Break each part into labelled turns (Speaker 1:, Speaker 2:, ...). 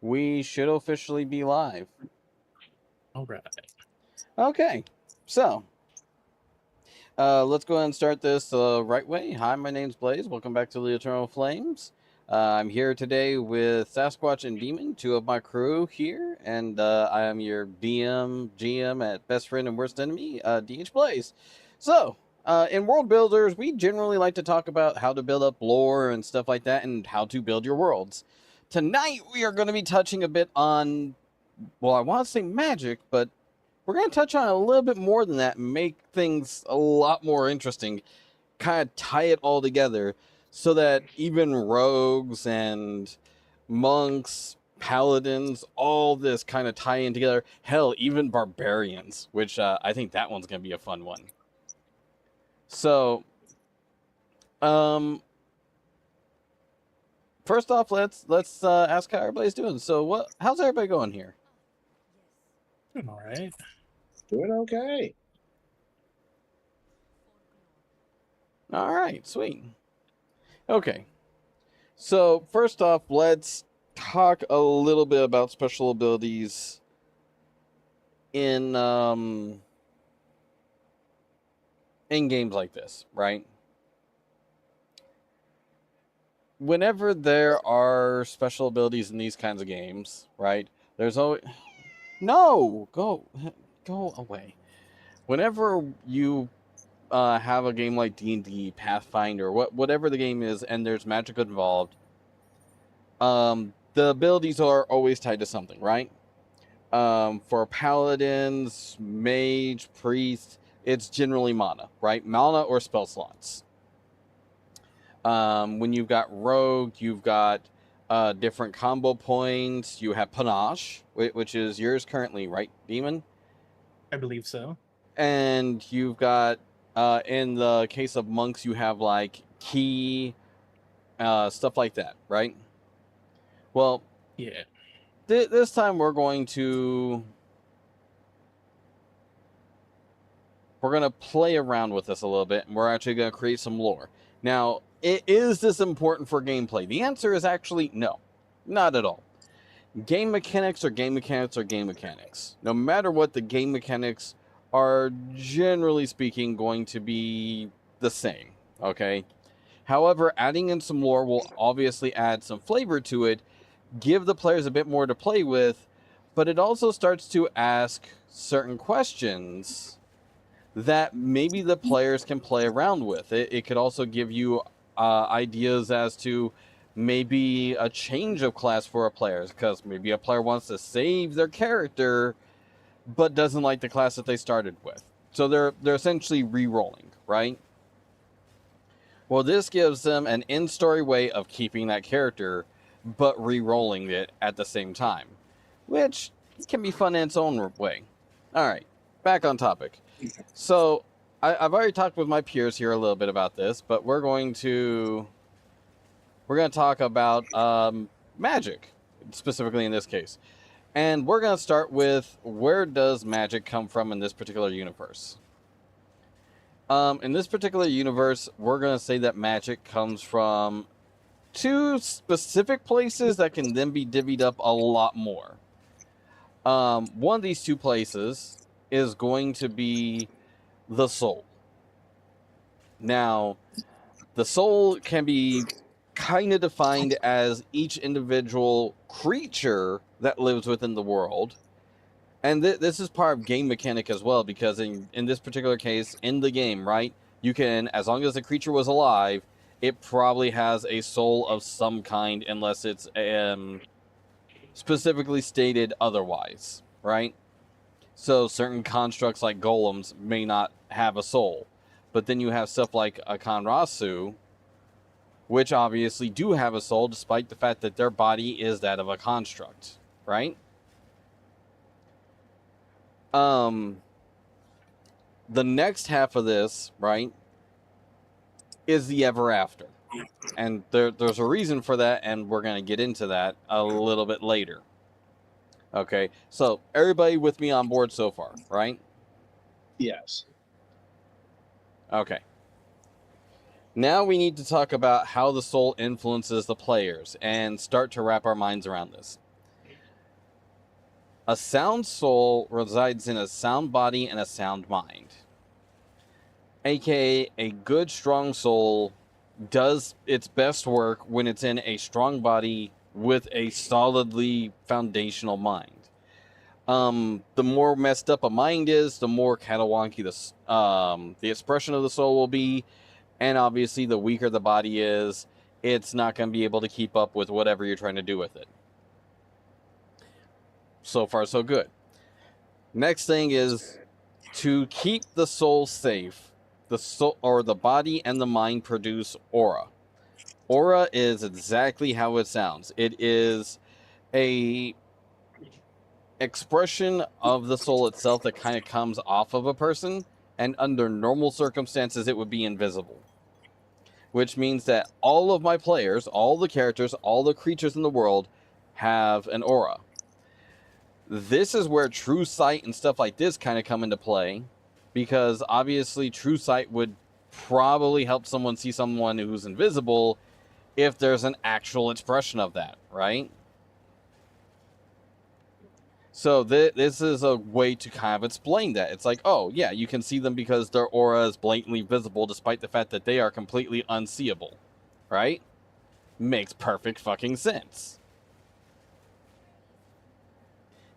Speaker 1: We should officially be live.
Speaker 2: All right.
Speaker 1: Okay, so let's go ahead and start this the right way. Hi, my name's Blaze. Welcome back to the Eternal Flames. I'm here today with Sasquatch and Demon, two of my crew here, and I am your DM, GM at Best Friend and Worst Enemy, DH Blaze. So, in World Builders, we generally like to talk about how to build up lore and stuff like that, and how to build your worlds. Tonight, we are going to be touching a bit on, well, I want to say magic, but we're going to touch on a little bit more than that and make things a lot more interesting, kind of tie it all together so that even rogues and monks, paladins, all this kind of tie in together. Hell, even barbarians, which I think that one's going to be a fun one. So, first off, let's ask how everybody's doing. So, how's everybody going here?
Speaker 2: Doing all right.
Speaker 3: Doing okay.
Speaker 1: All right, sweet. Okay. So, first off, let's talk a little bit about special abilities in games like this, right? Whenever there are special abilities in these kinds of games, right? There's always go away. Whenever you have a game like D&D, Pathfinder, whatever the game is, and there's magic involved, the abilities are always tied to something, right? For paladins, mage, priest, it's generally mana, right? Mana or spell slots. When you've got rogue, you've got different combo points. You have panache, which is yours currently, right, Demon?
Speaker 2: I believe so.
Speaker 1: And you've got, in the case of monks, you have like key, stuff like that, right? Well,
Speaker 2: Yeah.
Speaker 1: This time we're going to play around with this a little bit, and we're actually going to create some lore. Now, is this important for gameplay? The answer is actually no, not at all. Game mechanics are game mechanics are game mechanics. No matter what, the game mechanics are, generally speaking, going to be the same, okay? However, adding in some lore will obviously add some flavor to it, give the players a bit more to play with, but it also starts to ask certain questions that maybe the players can play around with. It could also give you ideas as to maybe a change of class for a player, because maybe a player wants to save their character but doesn't like the class that they started with. So they're essentially re-rolling, right? Well, this gives them an in-story way of keeping that character but re-rolling it at the same time, which can be fun in its own way. All right, back on topic. So I've already talked with my peers here a little bit about this, but we're going to talk about magic, specifically in this case. And we're going to start with, where does magic come from in this particular universe? In this particular universe, we're going to say that magic comes from two specific places that can then be divvied up a lot more. One of these two places is going to be the soul. Now, the soul can be kind of defined as each individual creature that lives within the world. And this is part of game mechanic as well, because in this particular case, in the game, right, you can, as long as the creature was alive, it probably has a soul of some kind, unless it's specifically stated otherwise, right? So certain constructs like golems may not have a soul. But then you have stuff like Akanrasu, which obviously do have a soul, despite the fact that their body is that of a construct, right? The next half of this, right, is the ever after. And there's a reason for that, and we're going to get into that a little bit later. Okay, so everybody with me on board so far, right?
Speaker 3: Yes.
Speaker 1: Okay. Now we need to talk about how the soul influences the players and start to wrap our minds around this. A sound soul resides in a sound body and a sound mind. AKA, a good, strong soul does its best work when it's in a strong body with a solidly foundational mind. The more messed up a mind is, the more catawonky the expression of the soul will be, and obviously the weaker the body is, it's not going to be able to keep up with whatever you're trying to do with it. So far, so good. Next thing is to keep the soul safe. The soul or the body and the mind produce aura. Aura is exactly how it sounds. It is a expression of the soul itself that kind of comes off of a person, and under normal circumstances it would be invisible, which means that all of my players, all the characters, all the creatures in the world have an aura. This is where true sight and stuff like this kind of come into play, because obviously true sight would probably help someone see someone who's invisible if there's an actual expression of that, right? So this is a way to kind of explain that. It's like, oh, yeah, you can see them because their aura is blatantly visible despite the fact that they are completely unseeable, right? Makes perfect fucking sense.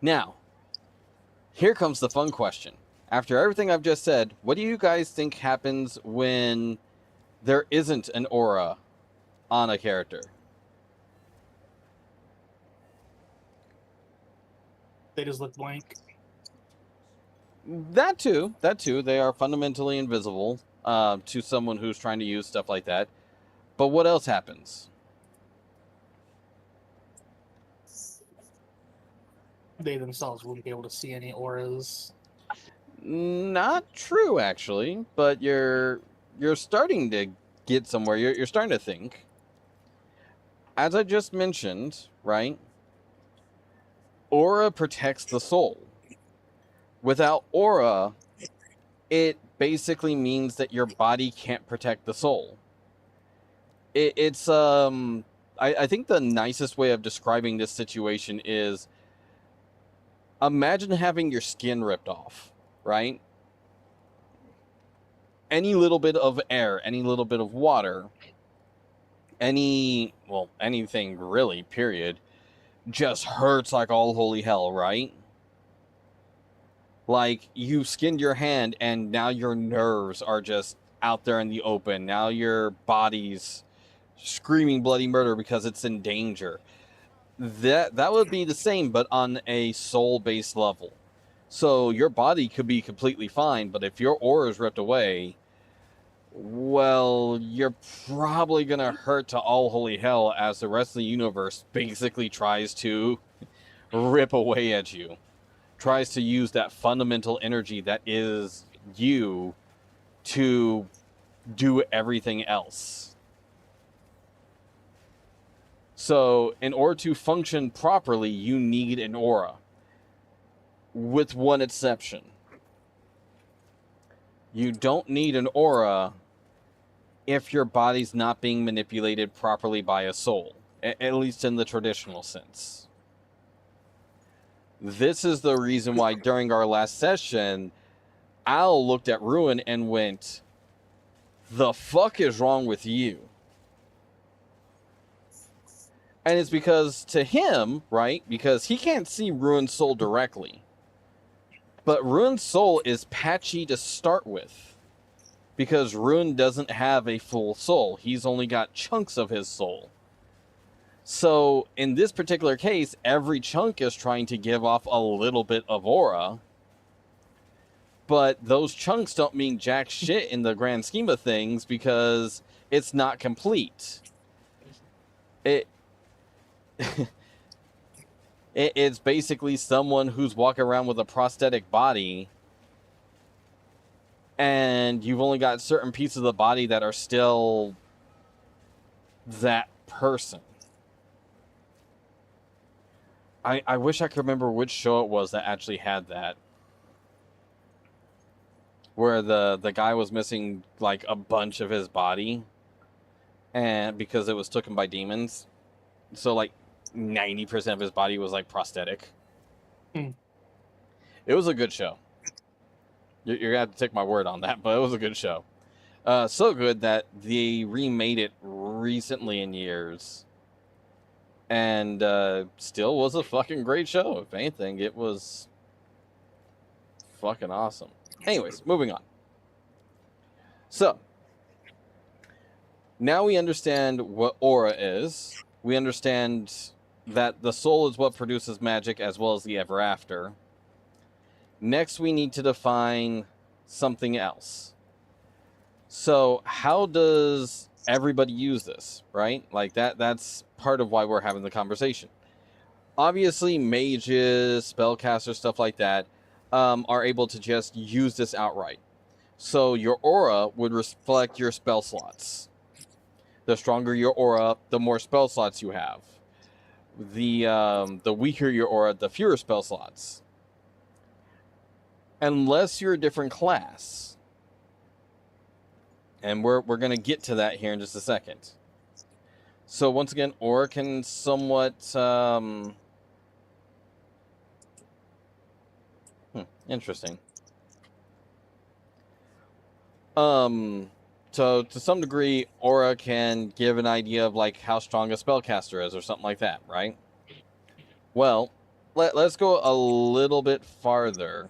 Speaker 1: Now, here comes the fun question. After everything I've just said, what do you guys think happens when there isn't an aura on a character?
Speaker 2: They just look blank.
Speaker 1: That too. They are fundamentally invisible to someone who's trying to use stuff like that. But what else happens?
Speaker 2: They themselves wouldn't be able to see any auras.
Speaker 1: Not true, actually. But you're starting to get somewhere. You're starting to think. As I just mentioned, right? Aura protects the soul. Without aura, it basically means that your body can't protect the soul. It's I think the nicest way of describing this situation is, imagine having your skin ripped off, right? Any little bit of air, any little bit of water, anything really, period, just hurts like all holy hell, right? Like, you skinned your hand and now your nerves are just out there in the open. Now your body's screaming bloody murder because it's in danger. That would be the same, but on a soul-based level. So your body could be completely fine, but if your aura is ripped away, well, you're probably gonna hurt to all holy hell as the rest of the universe basically tries to rip away at you. Tries to use that fundamental energy that is you to do everything else. So, in order to function properly, you need an aura. With one exception. You don't need an aura if your body's not being manipulated properly by a soul. At least in the traditional sense. This is the reason why during our last session, Al looked at Ruin and went, "The fuck is wrong with you?" And it's because to him, right, because he can't see Ruin's soul directly. But Ruin's soul is patchy to start with. Because Ruin doesn't have a full soul. He's only got chunks of his soul. So, in this particular case, every chunk is trying to give off a little bit of aura. But those chunks don't mean jack shit in the grand scheme of things because it's not complete. It's basically someone who's walking around with a prosthetic body and you've only got certain pieces of the body that are still that person. I wish I could remember which show it was that actually had that. Where the guy was missing like a bunch of his body. And because it was taken by demons. So like 90% of his body was like prosthetic. It was a good show. You're going to have to take my word on that, but it was a good show. So good that they remade it recently in years. And still was a fucking great show. If anything, it was fucking awesome. Anyways, moving on. So, now we understand what aura is. We understand that the soul is what produces magic as well as the ever after. Next, we need to define something else. So, how does everybody use this, right? Like that's part of why we're having the conversation. Obviously, mages, spellcasters, stuff like that, are able to just use this outright. So your aura would reflect your spell slots. The stronger your aura, the more spell slots you have. The weaker your aura, the fewer spell slots. Unless you're a different class. And we're going to get to that here in just a second. So once again, aura can somewhat... interesting. So to some degree, aura can give an idea of like how strong a spellcaster is or something like that, right? Well, let's go a little bit farther.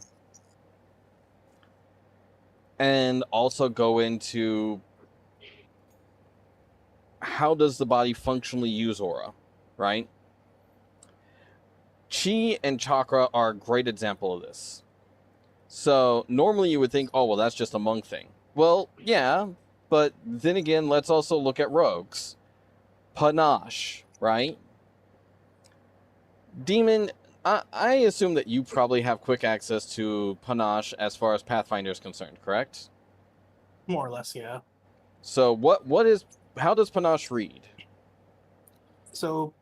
Speaker 1: And also go into how does the body functionally use aura, right? Chi and chakra are a great example of this. So normally you would think, oh, well, that's just a monk thing. Well, yeah, but then again, let's also look at rogues. Panache, right? Demon, I assume that you probably have quick access to Panache as far as Pathfinder is concerned, correct?
Speaker 2: More or less, yeah.
Speaker 1: So how does Panache read?
Speaker 2: So,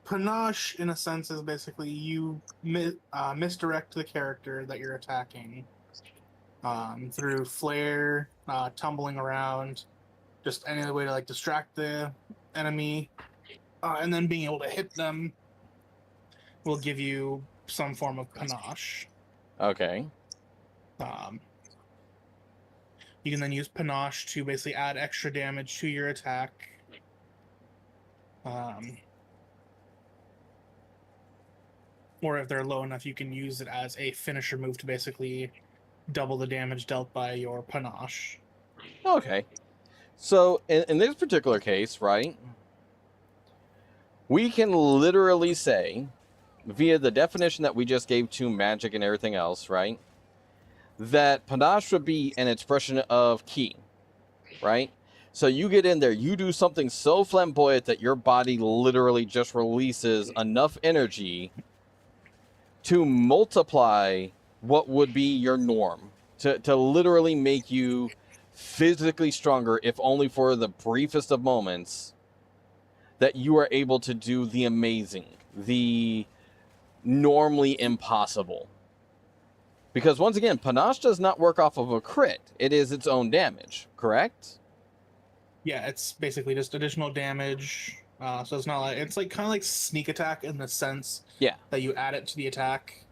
Speaker 2: Panache, in a sense, is basically you misdirect the character that you're attacking through flare, tumbling around, just any other way to like distract the enemy, and then being able to hit them will give you some form of Panache.
Speaker 1: Okay.
Speaker 2: You can then use Panache to basically add extra damage to your attack. Or if they're low enough, you can use it as a finisher move to basically double the damage dealt by your Panache.
Speaker 1: Okay. So in this particular case, right, we can literally say, via the definition that we just gave to magic and everything else, right, that Panache would be an expression of ki, right? So you get in there, you do something so flamboyant that your body literally just releases enough energy to multiply what would be your norm, to literally make you physically stronger, if only for the briefest of moments, that you are able to do the amazing, the normally impossible. Because once again, Panache does not work off of a crit. It is its own damage, correct?
Speaker 2: Yeah, it's basically just additional damage. So it's not like it's like kind of like sneak attack in the sense that you add it to the attack.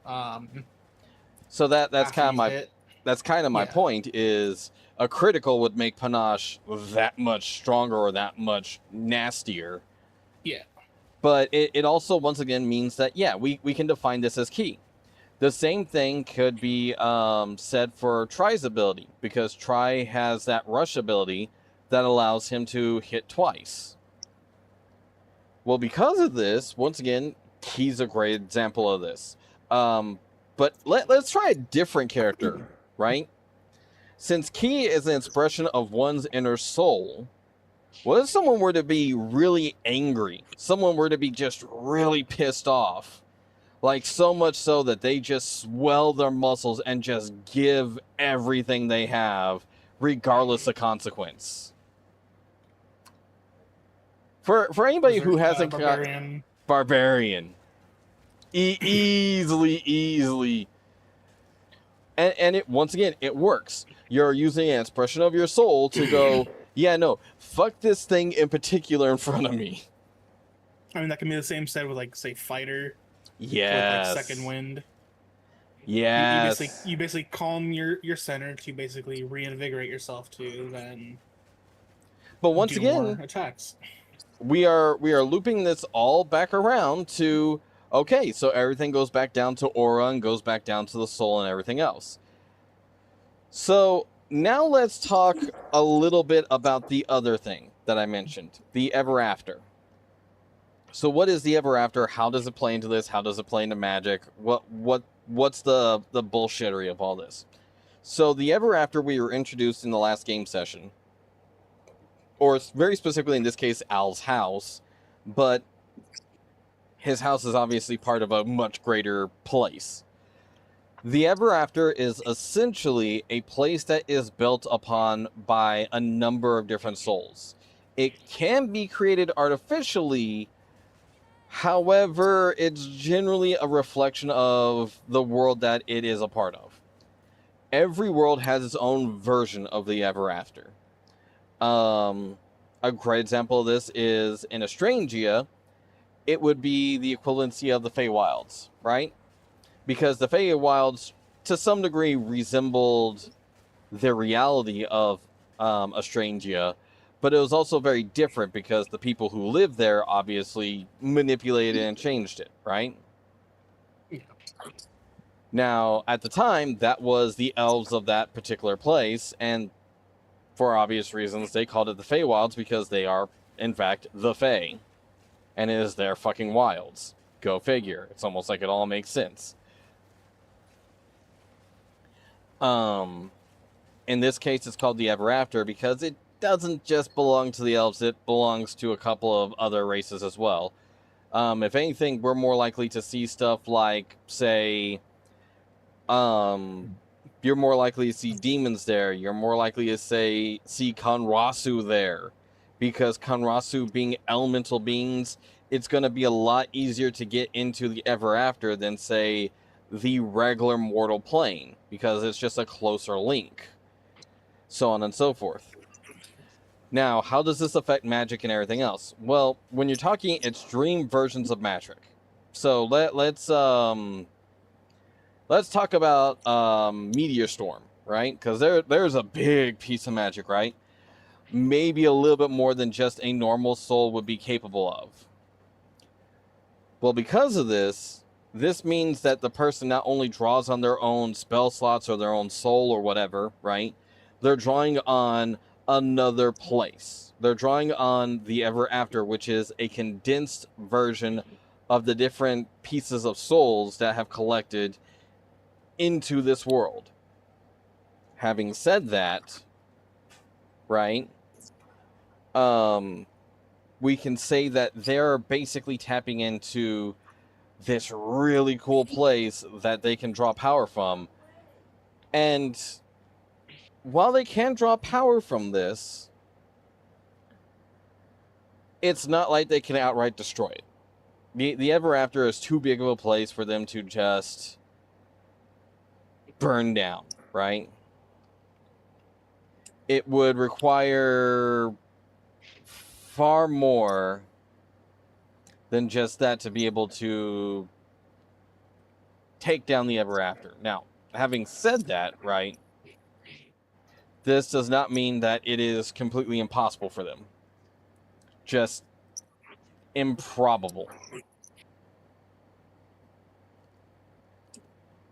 Speaker 1: So that's kind of my
Speaker 2: Yeah.
Speaker 1: point. Is a critical would make Panache that much stronger or that much nastier.
Speaker 2: Yeah.
Speaker 1: But it also once again means that we can define this as ki. The same thing could be said for Tri's ability, because Tri has that rush ability that allows him to hit twice. Well, because of this, once again, Ki's a great example of this. But let's try a different character, right? Since Ki is an expression of one's inner soul, what if someone were to be really angry? Someone were to be just really pissed off? Like, so much so that they just swell their muscles and just give everything they have, regardless of consequence. For anybody who hasn't got Barbarian. Easily. And it once again, it works. You're using an expression of your soul to go, yeah, no, fuck this thing in particular in front of me.
Speaker 2: I mean, that can be the same said with, like, say, Fighter.
Speaker 1: Yes.
Speaker 2: With, like, Second Wind.
Speaker 1: Yes.
Speaker 2: You basically calm your center to basically reinvigorate yourself to then
Speaker 1: But once
Speaker 2: do more
Speaker 1: again,
Speaker 2: attacks.
Speaker 1: we are looping this all back around to, okay, so everything goes back down to aura and goes back down to the soul and everything else. So now let's talk a little bit about the other thing that I mentioned, the Ever After. So what is the Ever After? How does it play into this? How does it play into Magic? What's the bullshittery of all this? So the Ever After we were introduced in the last game session, or very specifically in this case, Al's house, but his house is obviously part of a much greater place. The Ever After is essentially a place that is built upon by a number of different souls. It can be created artificially, however, it's generally a reflection of the world that it is a part of. Every world has its own version of the Ever After. A great example of this is in Estrangia, it would be the equivalency of the Feywilds, right? Because the Feywilds, to some degree, resembled the reality of Estrangia, but it was also very different because the people who lived there obviously manipulated and changed it, right?
Speaker 2: Yeah.
Speaker 1: Now, at the time, that was the elves of that particular place, and for obvious reasons, they called it the Feywilds because they are, in fact, the Fey. And it is their fucking wilds. Go figure. It's almost like it all makes sense. In this case, it's called the Ever After because it doesn't just belong to the elves, it belongs to a couple of other races as well. If anything, we're more likely to see stuff like, say, you're more likely to see demons there. You're more likely to see Kanrasu there. Because Kanrasu being elemental beings, it's going to be a lot easier to get into the Ever After than, say, the regular mortal plane. Because it's just a closer link. So on and so forth. Now, how does this affect magic and everything else? Well, when you're talking extreme versions of magic. So let's talk about Meteor Storm, right? Because there's a big piece of magic, right? Maybe a little bit more than just a normal soul would be capable of. Well, because of this means that the person not only draws on their own spell slots or their own soul or whatever, right? They're drawing on another place. They're drawing on the Ever After, which is a condensed version of the different pieces of souls that have collected into this world. Having said that, right, we can say that they're basically tapping into this really cool place that they can draw power from. And while they can draw power from this, it's not like they can outright destroy it. The Ever After is too big of a place for them to just burn down, right? It would require far more than just that to be able to take down the Ever After. Now, having said that, right, this does not mean that it is completely impossible for them. Just improbable.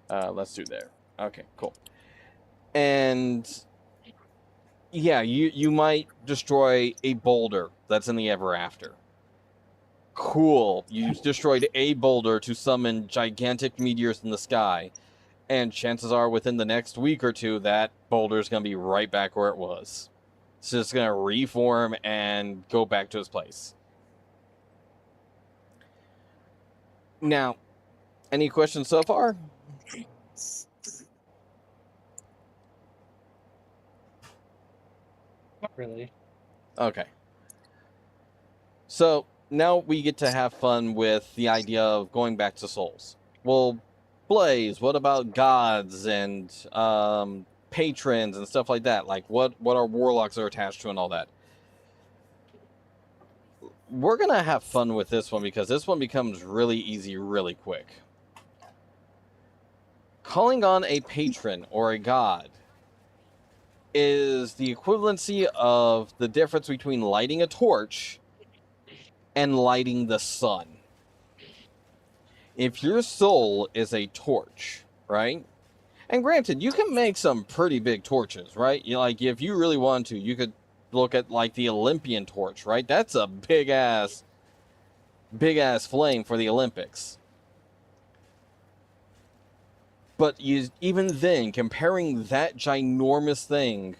Speaker 1: Let's do there. Okay, cool. And yeah, you might destroy a boulder that's in the Ever After. Cool. You destroyed a boulder to summon gigantic meteors in the sky. And chances are within the next week or two, that boulder's going to be right back where it was. It's just going to reform and go back to its place. Now, any questions so far?
Speaker 2: Not really.
Speaker 1: Okay. So now we get to have fun with the idea of going back to souls. Well, Blaze, what about gods and patrons and stuff like that? Like what our warlocks are attached to and all that. We're going to have fun with this one because this one becomes really easy really quick. calling on a patron or a god is the equivalency of the difference between lighting a torch and lighting the sun. If your soul is a torch, right? And granted, you can make some pretty big torches, right? Like, if you really want to, you could look at, like, the Olympian torch, right? That's a big-ass flame for the Olympics. But even then, comparing that ginormous thing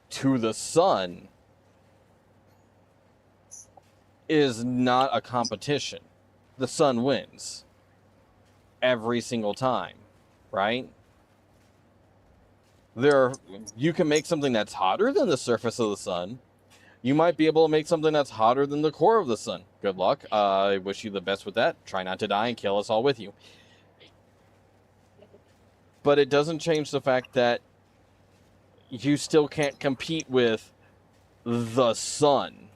Speaker 1: to the sun is not a competition. The sun wins every single time, right? You can make something that's hotter than the surface of the sun. You might be able to make something that's hotter than the core of the sun. Good luck. I wish you the best with that. Try not to die and kill us all with you. But it doesn't change the fact that you still can't compete with the sun,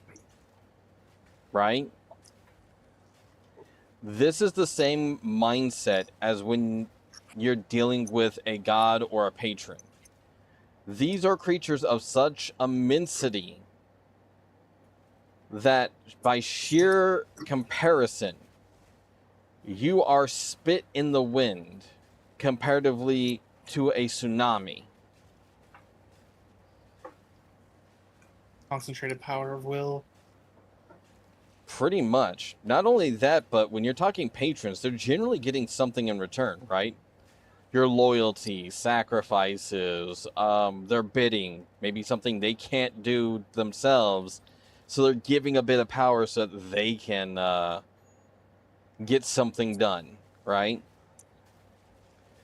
Speaker 1: right? This is the same mindset as when you're dealing with a god or a patron. These are creatures of such immensity that by sheer comparison, you are spit in the wind comparatively to a tsunami.
Speaker 2: Concentrated power of will.
Speaker 1: Pretty much. Not only that, but when you're talking patrons, they're generally getting something in return, right? Your loyalty, sacrifices, their bidding, maybe something they can't do themselves. So they're giving a bit of power so that they can get something done, right?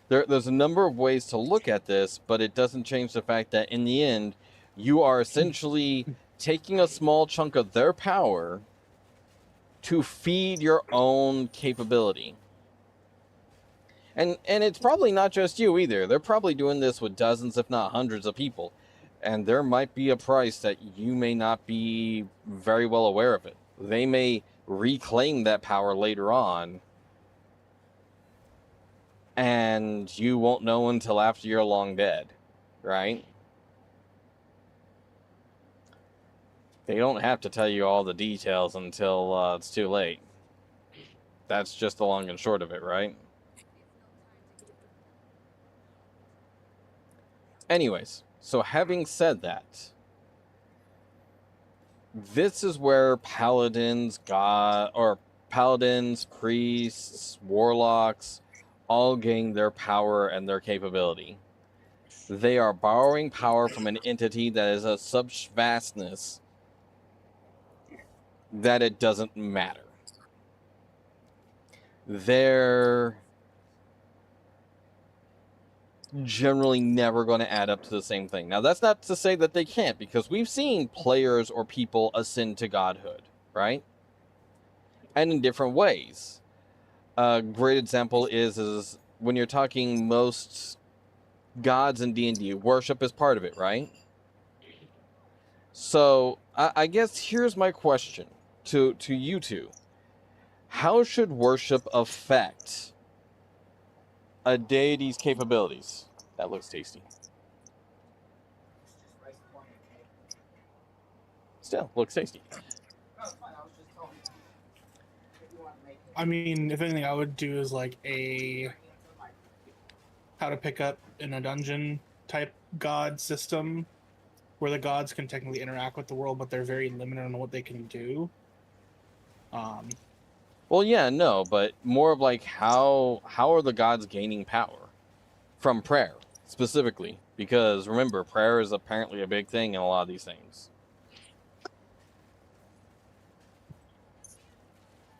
Speaker 1: There's a number of ways to look at this, but it doesn't change the fact that in the end, you are essentially taking a small chunk of their power to feed your own capability. And it's probably not just you either. They're probably doing this with dozens, if not hundreds of people. And there might be a price that you may not be very well aware of it. They may reclaim that power later on, and you won't know until after you're long dead, right? They don't have to tell you all the details until it's too late. That's just the long and short of it, right? Anyways, so having said that, this is where paladins, priests, warlocks, all gain their power and their capability. They are borrowing power from an entity that is of such vastness that it doesn't matter. They're generally never going to add up to the same thing. Now, that's not to say that they can't, because we've seen players or people ascend to godhood, right? And in different ways. A great example is when you're talking most gods in D&D, worship is part of it, right? So, I guess here's my question to you two. How should worship affect a deity's capabilities? That looks tasty. Still, looks tasty.
Speaker 2: I mean, if anything, I would do is like a how to pick up in a dungeon type god system, where the gods can technically interact with the world, but they're very limited on what they can do.
Speaker 1: Well, yeah, no, but more of like how are the gods gaining power from prayer specifically? Because remember, prayer is apparently a big thing in a lot of these things.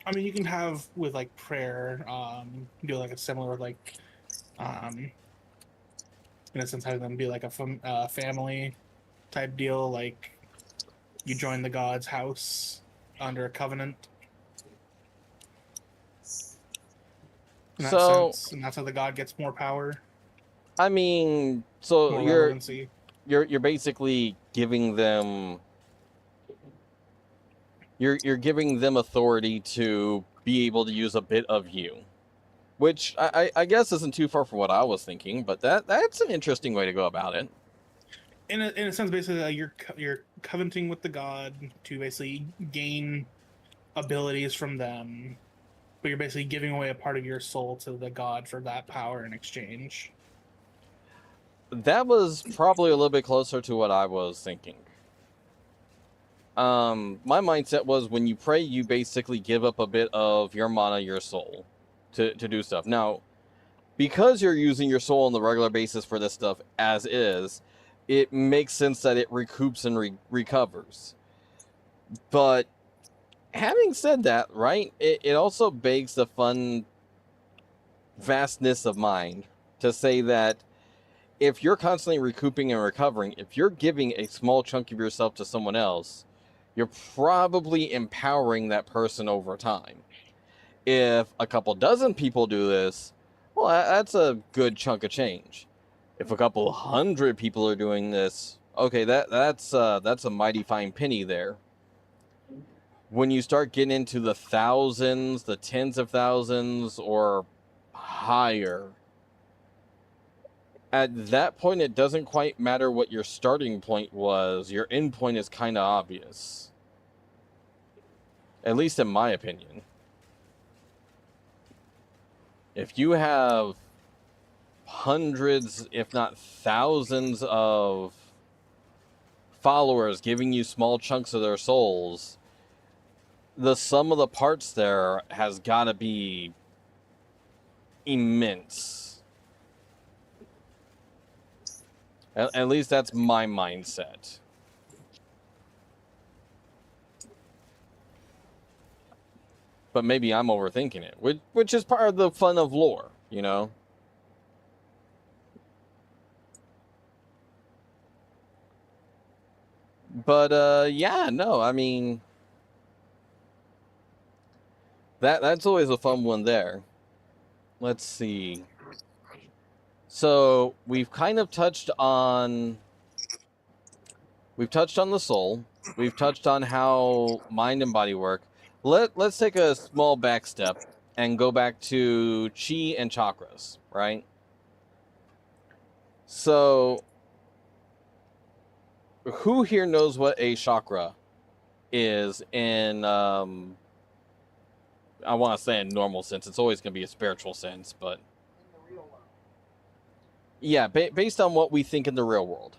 Speaker 2: I mean, you can have with like prayer, do like a similar like, in a sense, having them be like a family type deal. Like you join the god's house under a covenant. In that sense, and that's how the god gets more power.
Speaker 1: I mean, so
Speaker 2: More
Speaker 1: you're
Speaker 2: relevancy.
Speaker 1: you're basically giving them you're giving them authority to be able to use a bit of you, which I guess isn't too far from what I was thinking, but that's an interesting way to go about it.
Speaker 2: In a sense, basically, you're covenanting with the god to basically gain abilities from them, but you're basically giving away a part of your soul to the god for that power in exchange.
Speaker 1: That was probably a little bit closer to what I was thinking. My mindset was when you pray, you basically give up a bit of your mana, your soul, to do stuff. Now, because you're using your soul on the regular basis for this stuff as is, it makes sense that it recoups and recovers. But having said that, right, it also begs the fun vastness of mind to say that if you're constantly recouping and recovering, if you're giving a small chunk of yourself to someone else, you're probably empowering that person over time. If a couple dozen people do this, well, that's a good chunk of change. If a couple hundred people are doing this, okay, that's a mighty fine penny there. When you start getting into the thousands, the tens of thousands, or higher, at that point, it doesn't quite matter what your starting point was. Your end point is kind of obvious. At least in my opinion. If you have hundreds, if not thousands of followers giving you small chunks of their souls, the sum of the parts there has got to be immense. At least that's my mindset. But maybe I'm overthinking it, which is part of the fun of lore, you know? But, yeah, no, I mean... That's always a fun one there. Let's see. So, we've kind of touched on... We've touched on the soul. We've touched on how mind and body work. Let's take a small back step and go back to chi and chakras, right? So, who here knows what a chakra is in, I want to say in normal sense. It's always going to be a spiritual sense, but... Yeah, based on what we think in the real world.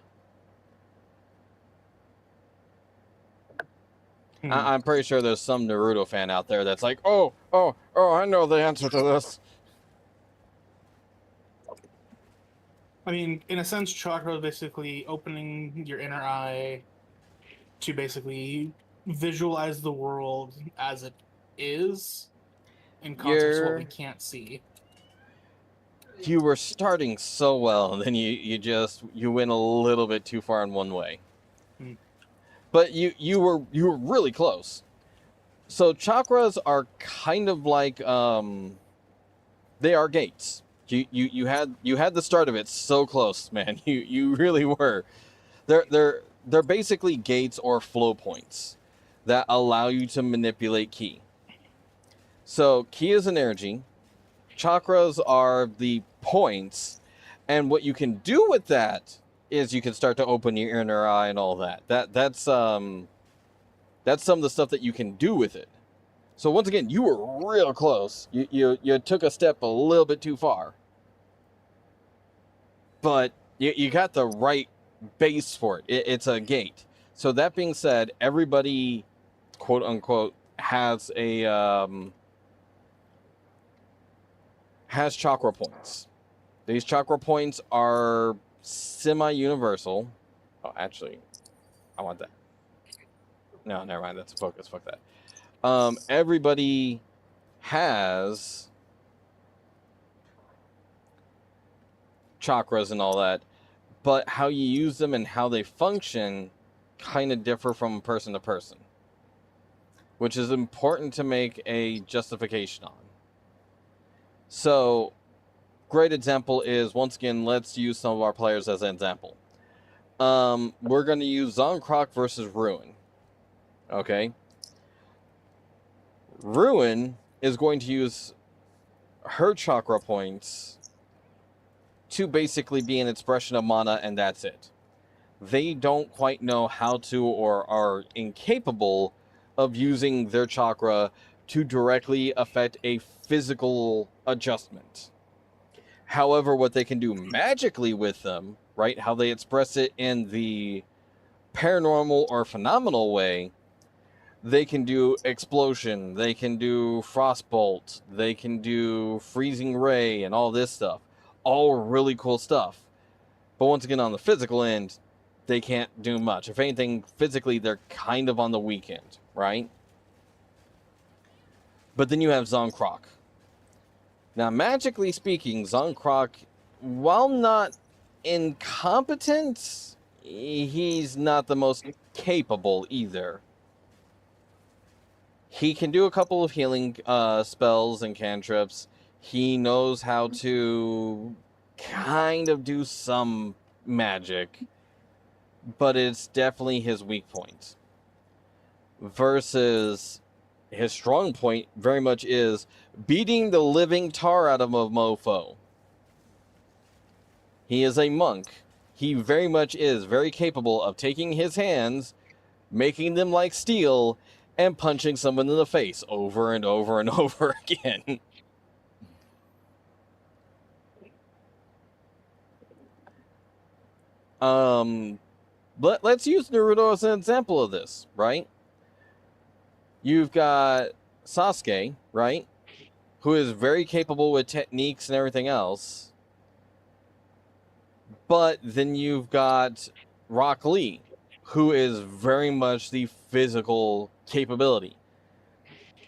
Speaker 1: I'm pretty sure there's some Naruto fan out there that's like, oh, I know the answer to this.
Speaker 2: I mean, in a sense, chakra is basically opening your inner eye to basically visualize the world as it is in context of what we can't see.
Speaker 1: You were starting so well, and then you went a little bit too far in one way. But you were really close. So chakras are kind of like they are gates. You had the start of it so close, man. You really were. They're basically gates or flow points that allow you to manipulate ki. So ki is an energy. Chakras are the points, and what you can do with that is you can start to open your inner eye and all that. That's some of the stuff that you can do with it. So once again, you were real close. You took a step a little bit too far. But you got the right base for it. It's a gate. So that being said, everybody, quote unquote, has has chakra points. These chakra points are semi-universal. Oh, actually, I want that. No, never mind. That's focus. Fuck that. Everybody has chakras and all that, but how you use them and how they function kind of differ from person to person, which is important to make a justification on. So, great example is, once again, let's use some of our players as an example. We're going to use Zonkroc versus Ruin. Okay? Ruin is going to use her chakra points to basically be an expression of mana, and that's it. They don't quite know how to, or are incapable of using their chakra to directly affect a physical adjustment. However, what they can do magically with them, right, how they express it in the paranormal or phenomenal way, they can do explosion, they can do frostbolt, they can do freezing ray, and all this stuff. All really cool stuff. But once again, on the physical end, they can't do much. If anything, physically, they're kind of on the weak end, right? But then you have Zonkrok. Now, magically speaking, Zonkrok, while not incompetent, he's not the most capable either. He can do a couple of healing spells and cantrips. He knows how to kind of do some magic, but it's definitely his weak point. Versus his strong point very much is beating the living tar out of a mofo. He is a monk. He very much is very capable of taking his hands, making them like steel, and punching someone in the face over and over and over again. But let's use Naruto as an example of this, right? You've got Sasuke, right? Who is very capable with techniques and everything else. But then you've got Rock Lee, who is very much the physical capability.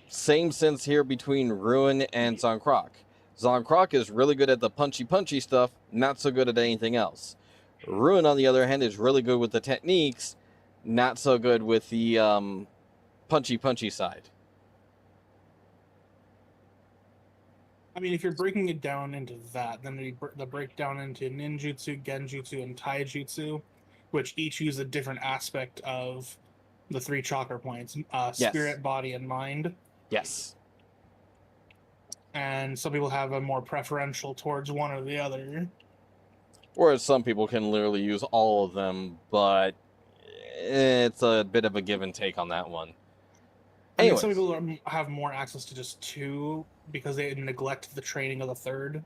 Speaker 1: Same sense here between Ruin and Zonkrok. Zonkrok is really good at the punchy stuff, not so good at anything else. Ruin, on the other hand, is really good with the techniques, not so good with the punchy side.
Speaker 2: I mean, if you're breaking it down into that, then the breakdown into ninjutsu, genjutsu, and taijutsu, which each use a different aspect of the 3 chakra points, spirit, body, and mind.
Speaker 1: Yes.
Speaker 2: And some people have a more preferential towards one or the other.
Speaker 1: Whereas some people can literally use all of them, but it's a bit of a give and take on that one.
Speaker 2: I mean, some people have more access to just 2 because they neglect the training of the 3rd.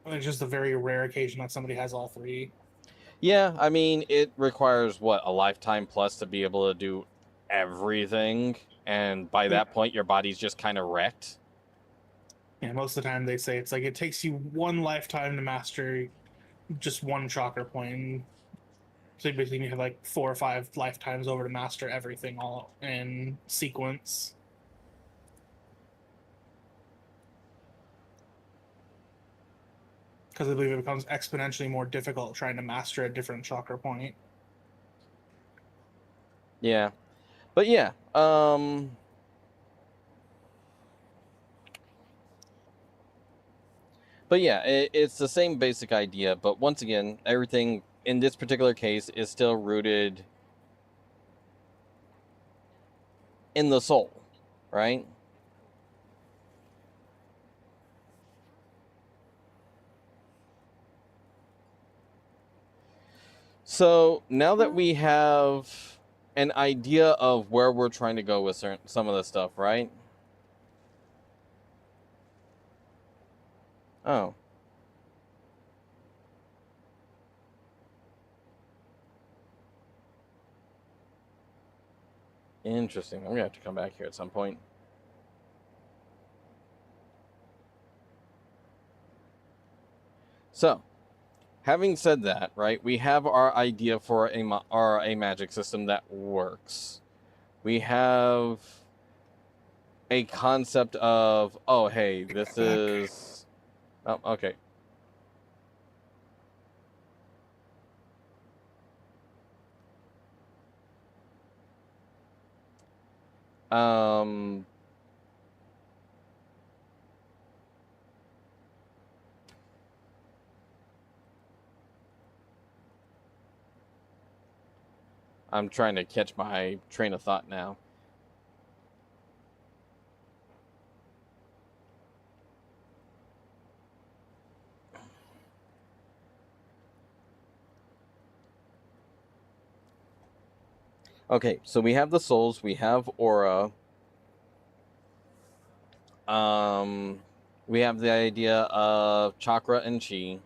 Speaker 2: It's just a very rare occasion that somebody has all 3.
Speaker 1: Yeah, I mean, it requires, what, a lifetime plus to be able to do everything, and by that point, your body's just kind of wrecked.
Speaker 2: Yeah, most of the time they say it's like it takes you 1 lifetime to master just 1 chakra point. So basically you have like 4 or 5 lifetimes over to master everything all in sequence. Because I believe it becomes exponentially more difficult trying to master a different chakra point.
Speaker 1: Yeah. But yeah, But yeah, it's the same basic idea, but once again, everything in this particular case is still rooted in the soul, right? So now that we have an idea of where we're trying to go with some of this stuff, right? Oh. Interesting. I'm going to have to come back here at some point. So, having said that, right, we have our idea for a magic system that works. We have a concept of, oh, hey, this is... Oh, okay. I'm trying to catch my train of thought now. Okay, so we have the souls, we have aura. We have the idea of chakra and chi.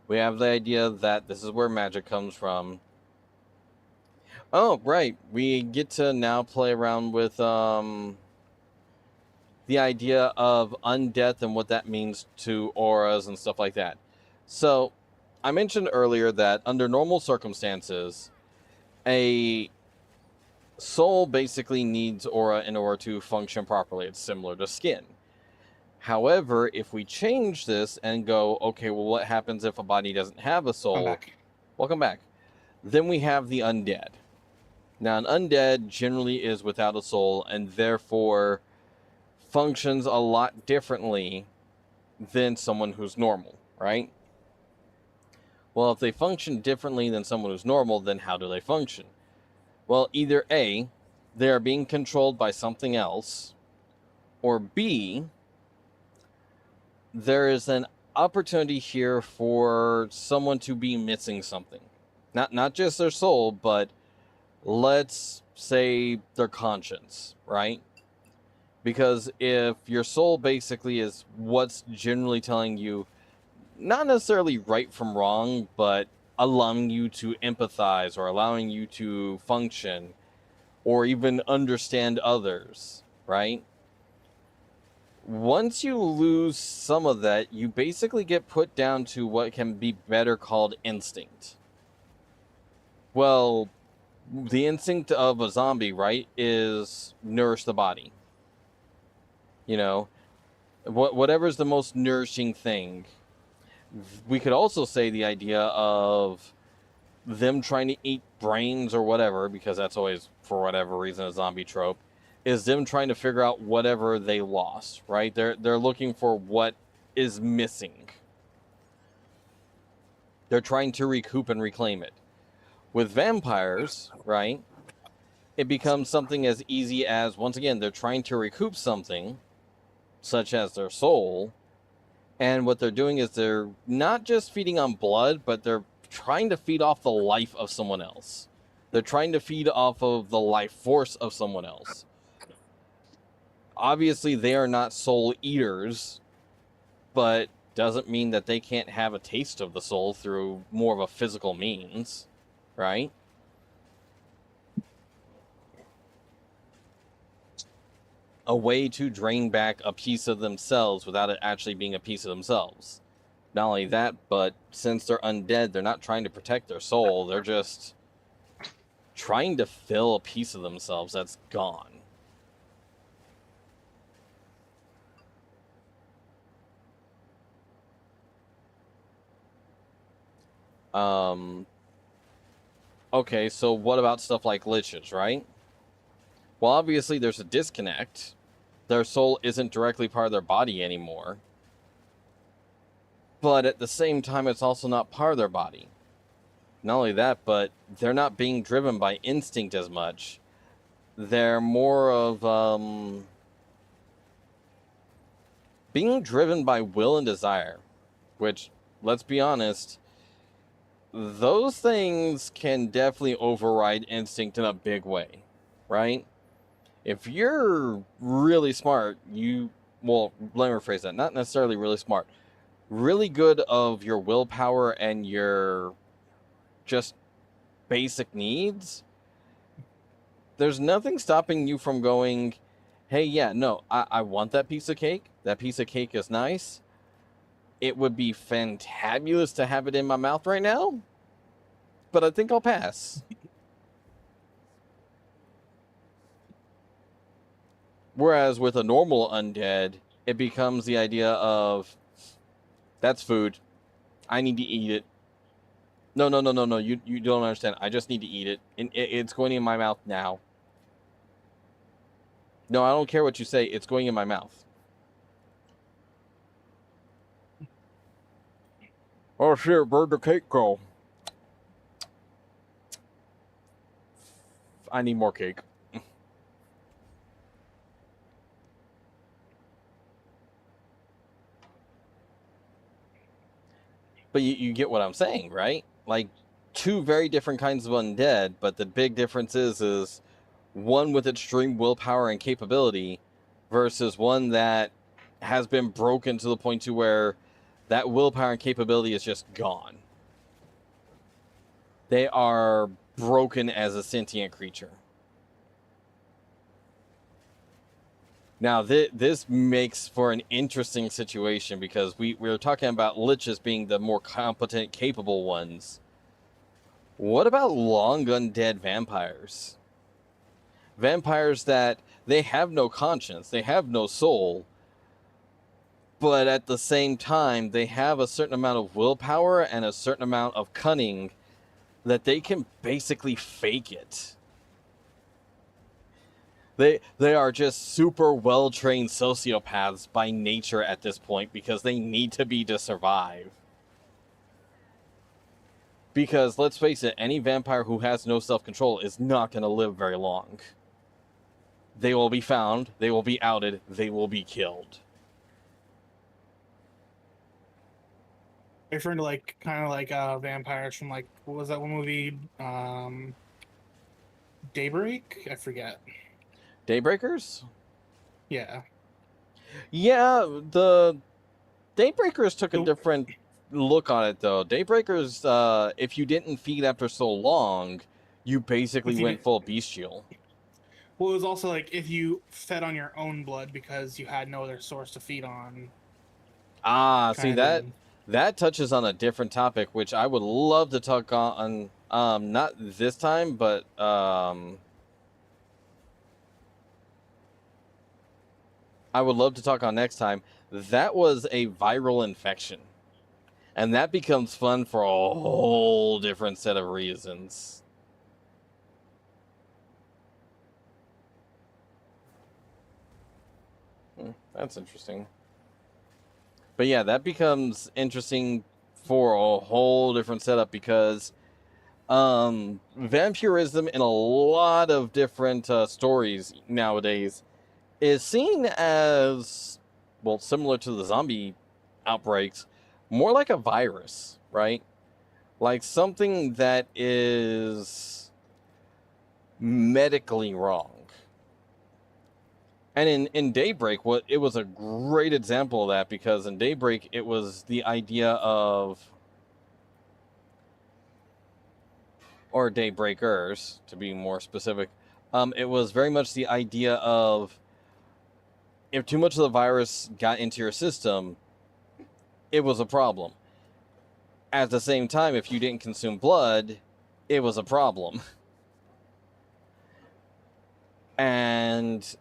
Speaker 1: We have the idea that this is where magic comes from. Oh, right. We get to now play around with the idea of undeath and what that means to auras and stuff like that. So, I mentioned earlier that under normal circumstances, a soul basically needs aura in order to function properly. It's similar to skin. However, if we change this and go, okay, well, what happens if a body doesn't have a
Speaker 2: Come
Speaker 1: soul?
Speaker 2: back.
Speaker 1: Welcome back. Then we have the undead. Now, an undead generally is without a soul and therefore functions a lot differently than someone who's normal, right? Well, if they function differently than someone who's normal, then how do they function? Well, either A, they are being controlled by something else, or B, there is an opportunity here for someone to be missing something. Not just their soul, but let's say their conscience, right? Because if your soul basically is what's generally telling you, not necessarily right from wrong, but allowing you to empathize or allowing you to function or even understand others, right? Once you lose some of that, you basically get put down to what can be better called instinct. Well, the instinct of a zombie, right, is nourish the body. You know, whatever's the most nourishing thing. We could also say the idea of them trying to eat brains or whatever, because that's always, for whatever reason, a zombie trope, is them trying to figure out whatever they lost, right? They're looking for what is missing. They're trying to recoup and reclaim it. With vampires, right, it becomes something as easy as, once again, they're trying to recoup something, such as their soul, and what they're doing is they're not just feeding on blood, but they're trying to feed off the life of someone else. They're trying to feed off of the life force of someone else. Obviously, they are not soul eaters, but doesn't mean that they can't have a taste of the soul through more of a physical means, right? A way to drain back a piece of themselves without it actually being a piece of themselves. Not only that, but since they're undead, they're not trying to protect their soul. They're just trying to fill a piece of themselves that's gone. Okay, so what about stuff like liches, right? Well, obviously there's a disconnect. Their soul isn't directly part of their body anymore. But at the same time, it's also not part of their body. Not only that, but they're not being driven by instinct as much. They're more of being driven by will and desire, which, let's be honest, those things can definitely override instinct in a big way, right? If you're really smart, well, let me rephrase that, not necessarily really smart, really good of your willpower and your just basic needs, there's nothing stopping you from going, hey, yeah, no, I want that piece of cake. That piece of cake is nice. It would be fantabulous to have it in my mouth right now, but I think I'll pass. Whereas with a normal undead, it becomes the idea of, that's food. I need to eat it. No. You don't understand. I just need to eat it. And it's going in my mouth now. No, I don't care what you say. It's going in my mouth. Oh, shit. Where'd the cake go? I need more cake. But you get what I'm saying, right? Like, two very different kinds of undead, but the big difference is one with extreme willpower and capability versus one that has been broken to the point to where that willpower and capability is just gone. They are broken as a sentient creature. Now, this makes for an interesting situation because we're talking about liches being the more competent, capable ones. What about long undead vampires? Vampires that they have no conscience, they have no soul, but at the same time, they have a certain amount of willpower and a certain amount of cunning that they can basically fake it. They are just super well-trained sociopaths by nature at this point because they need to be to survive. Because, let's face it, any vampire who has no self-control is not going to live very long. They will be found, they will be outed, they will be killed.
Speaker 2: Referring to like kind of like vampires from like what was that one movie? Daybreak? I forget.
Speaker 1: Daybreakers?
Speaker 2: Yeah.
Speaker 1: Yeah, the Daybreakers took a different look on it, though. Daybreakers, if you didn't feed after so long, you basically went full bestial.
Speaker 2: Well, it was also like if you fed on your own blood because you had no other source to feed on.
Speaker 1: Ah, see, that touches on a different topic, which I would love to talk on, not this time, but I would love to talk on next time. That was a viral infection. And that becomes fun for a whole different set of reasons. That's interesting. But yeah, that becomes interesting for a whole different setup because vampirism in a lot of different stories nowadays is seen as, well, similar to the zombie outbreaks, more like a virus, right? Like something that is medically wrong. And in Daybreak, it was a great example of that because in Daybreak, it was the idea of, or Daybreakers, to be more specific, it was very much the idea of if too much of the virus got into your system, it was a problem. At the same time, if you didn't consume blood, it was a problem. And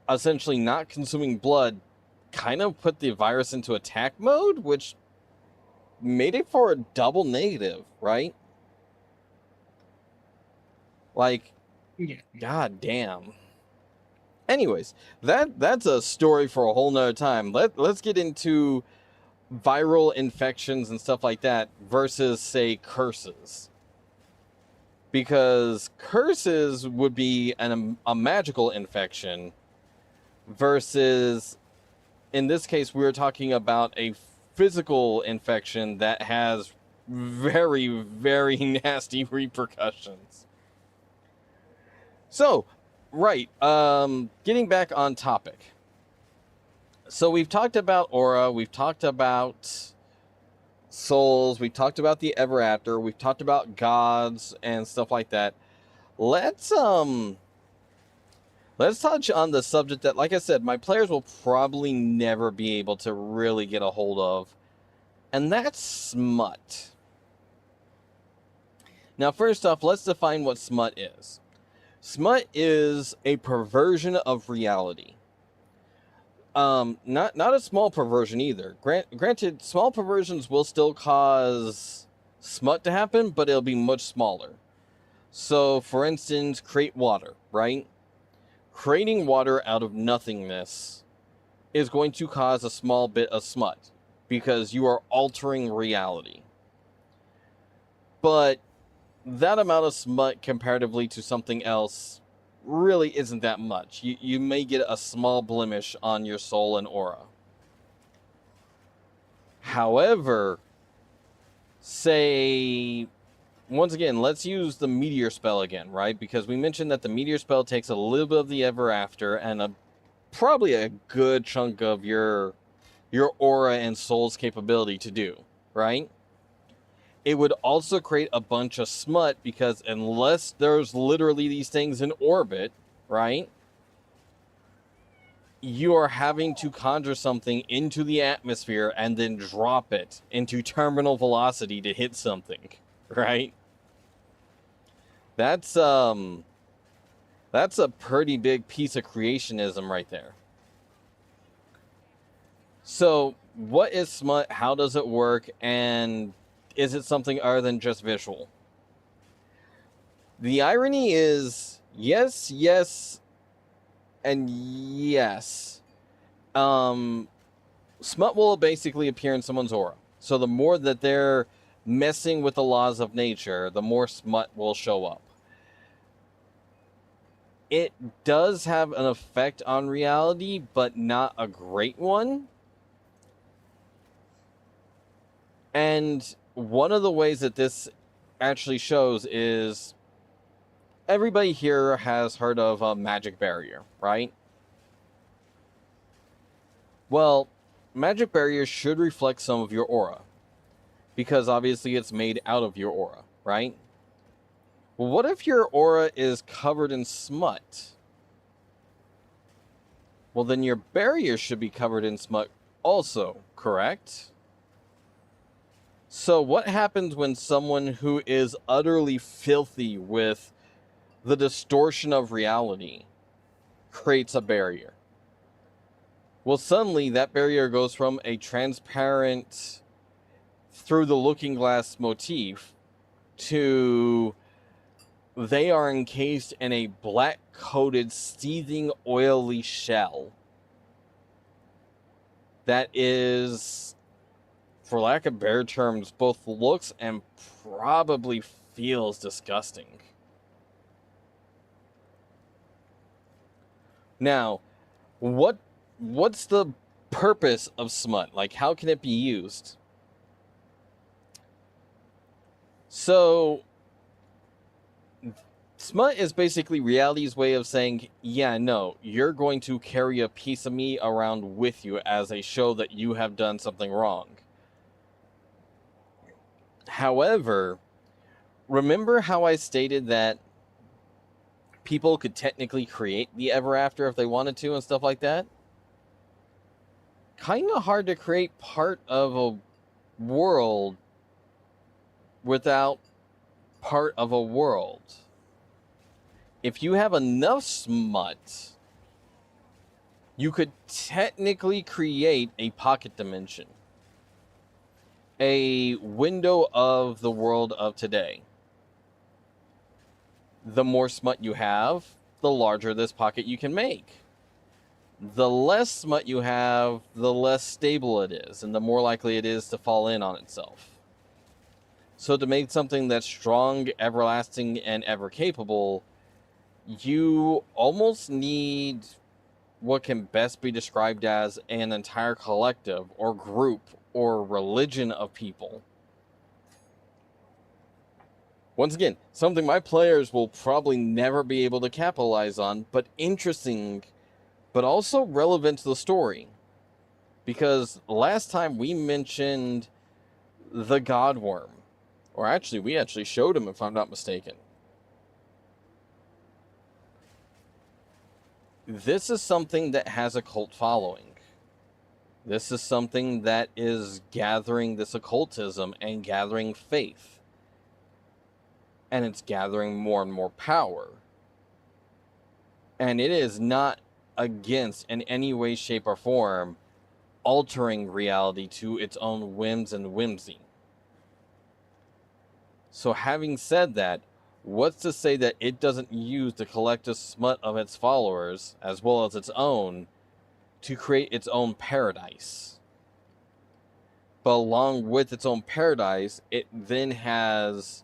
Speaker 1: essentially not consuming blood kind of put the virus into attack mode, which made it for a double negative, right? Like,
Speaker 2: yeah.
Speaker 1: God damn. Anyways, that's a story for a whole nother time. Let's get into viral infections and stuff like that versus, say, curses. Because curses would be a magical infection versus, in this case, we're talking about a physical infection that has very, very nasty repercussions. So, right, getting back on topic. So we've talked about aura, we've talked about souls, we've talked about the ever after, we've talked about gods and stuff like that. Let's touch on the subject that, like I said, my players will probably never be able to really get a hold of, and that's smut. Now, first off, let's define what smut is. Smut is a perversion of reality. Not a small perversion either. Granted, small perversions will still cause smut to happen, but it'll be much smaller. So, for instance, create water, right? Creating water out of nothingness is going to cause a small bit of smut because you are altering reality. But that amount of smut comparatively to something else really isn't that much. You may get a small blemish on your soul and aura. However, say once again, let's use the meteor spell again, right? Because we mentioned that the meteor spell takes a little bit of the ever after and probably a good chunk of your aura and soul's capability to do, right? It would also create a bunch of smut because unless there's literally these things in orbit, right? You are having to conjure something into the atmosphere and then drop it into terminal velocity to hit something, right? That's a pretty big piece of creationism right there. So, what is smut? How does it work? And is it something other than just visual? The irony is yes, and yes. Smut will basically appear in someone's aura. So the more that they're messing with the laws of nature, the more smut will show up. It does have an effect on reality, but not a great one. And one of the ways that this actually shows is everybody here has heard of a magic barrier, right? Well, magic barrier should reflect some of your aura because obviously it's made out of your aura, right? Well, what if your aura is covered in smut? Well, then your barrier should be covered in smut also, correct? So what happens when someone who is utterly filthy with the distortion of reality creates a barrier? Well, suddenly that barrier goes from a transparent through the looking glass motif to they are encased in a black coated seething oily shell that is, for lack of better terms, both looks and probably feels disgusting. Now, what's the purpose of smut? Like, how can it be used? So, smut is basically reality's way of saying, yeah, no, you're going to carry a piece of me around with you as a show that you have done something wrong. However, remember how I stated that people could technically create the ever after if they wanted to and stuff like that? Kind of hard to create part of a world without part of a world. If you have enough smut, you could technically create a pocket dimension, a window of the world of today. The more smut you have, the larger this pocket you can make. The less smut you have, the less stable it is, and the more likely it is to fall in on itself. So to make something that's strong, everlasting, and ever capable, you almost need what can best be described as an entire collective or group or religion of people. Once again, something my players will probably never be able to capitalize on, but interesting, but also relevant to the story. Because last time we mentioned the Godworm, or actually, we actually showed him, if I'm not mistaken. This is something that has a cult following. This is something that is gathering this occultism and gathering faith. And it's gathering more and more power. And it is not against, in any way, shape, or form, altering reality to its own whims and whimsy. So having said that, what's to say that it doesn't use the collective smut of its followers, as well as its own, to create its own paradise? But along with its own paradise, it then has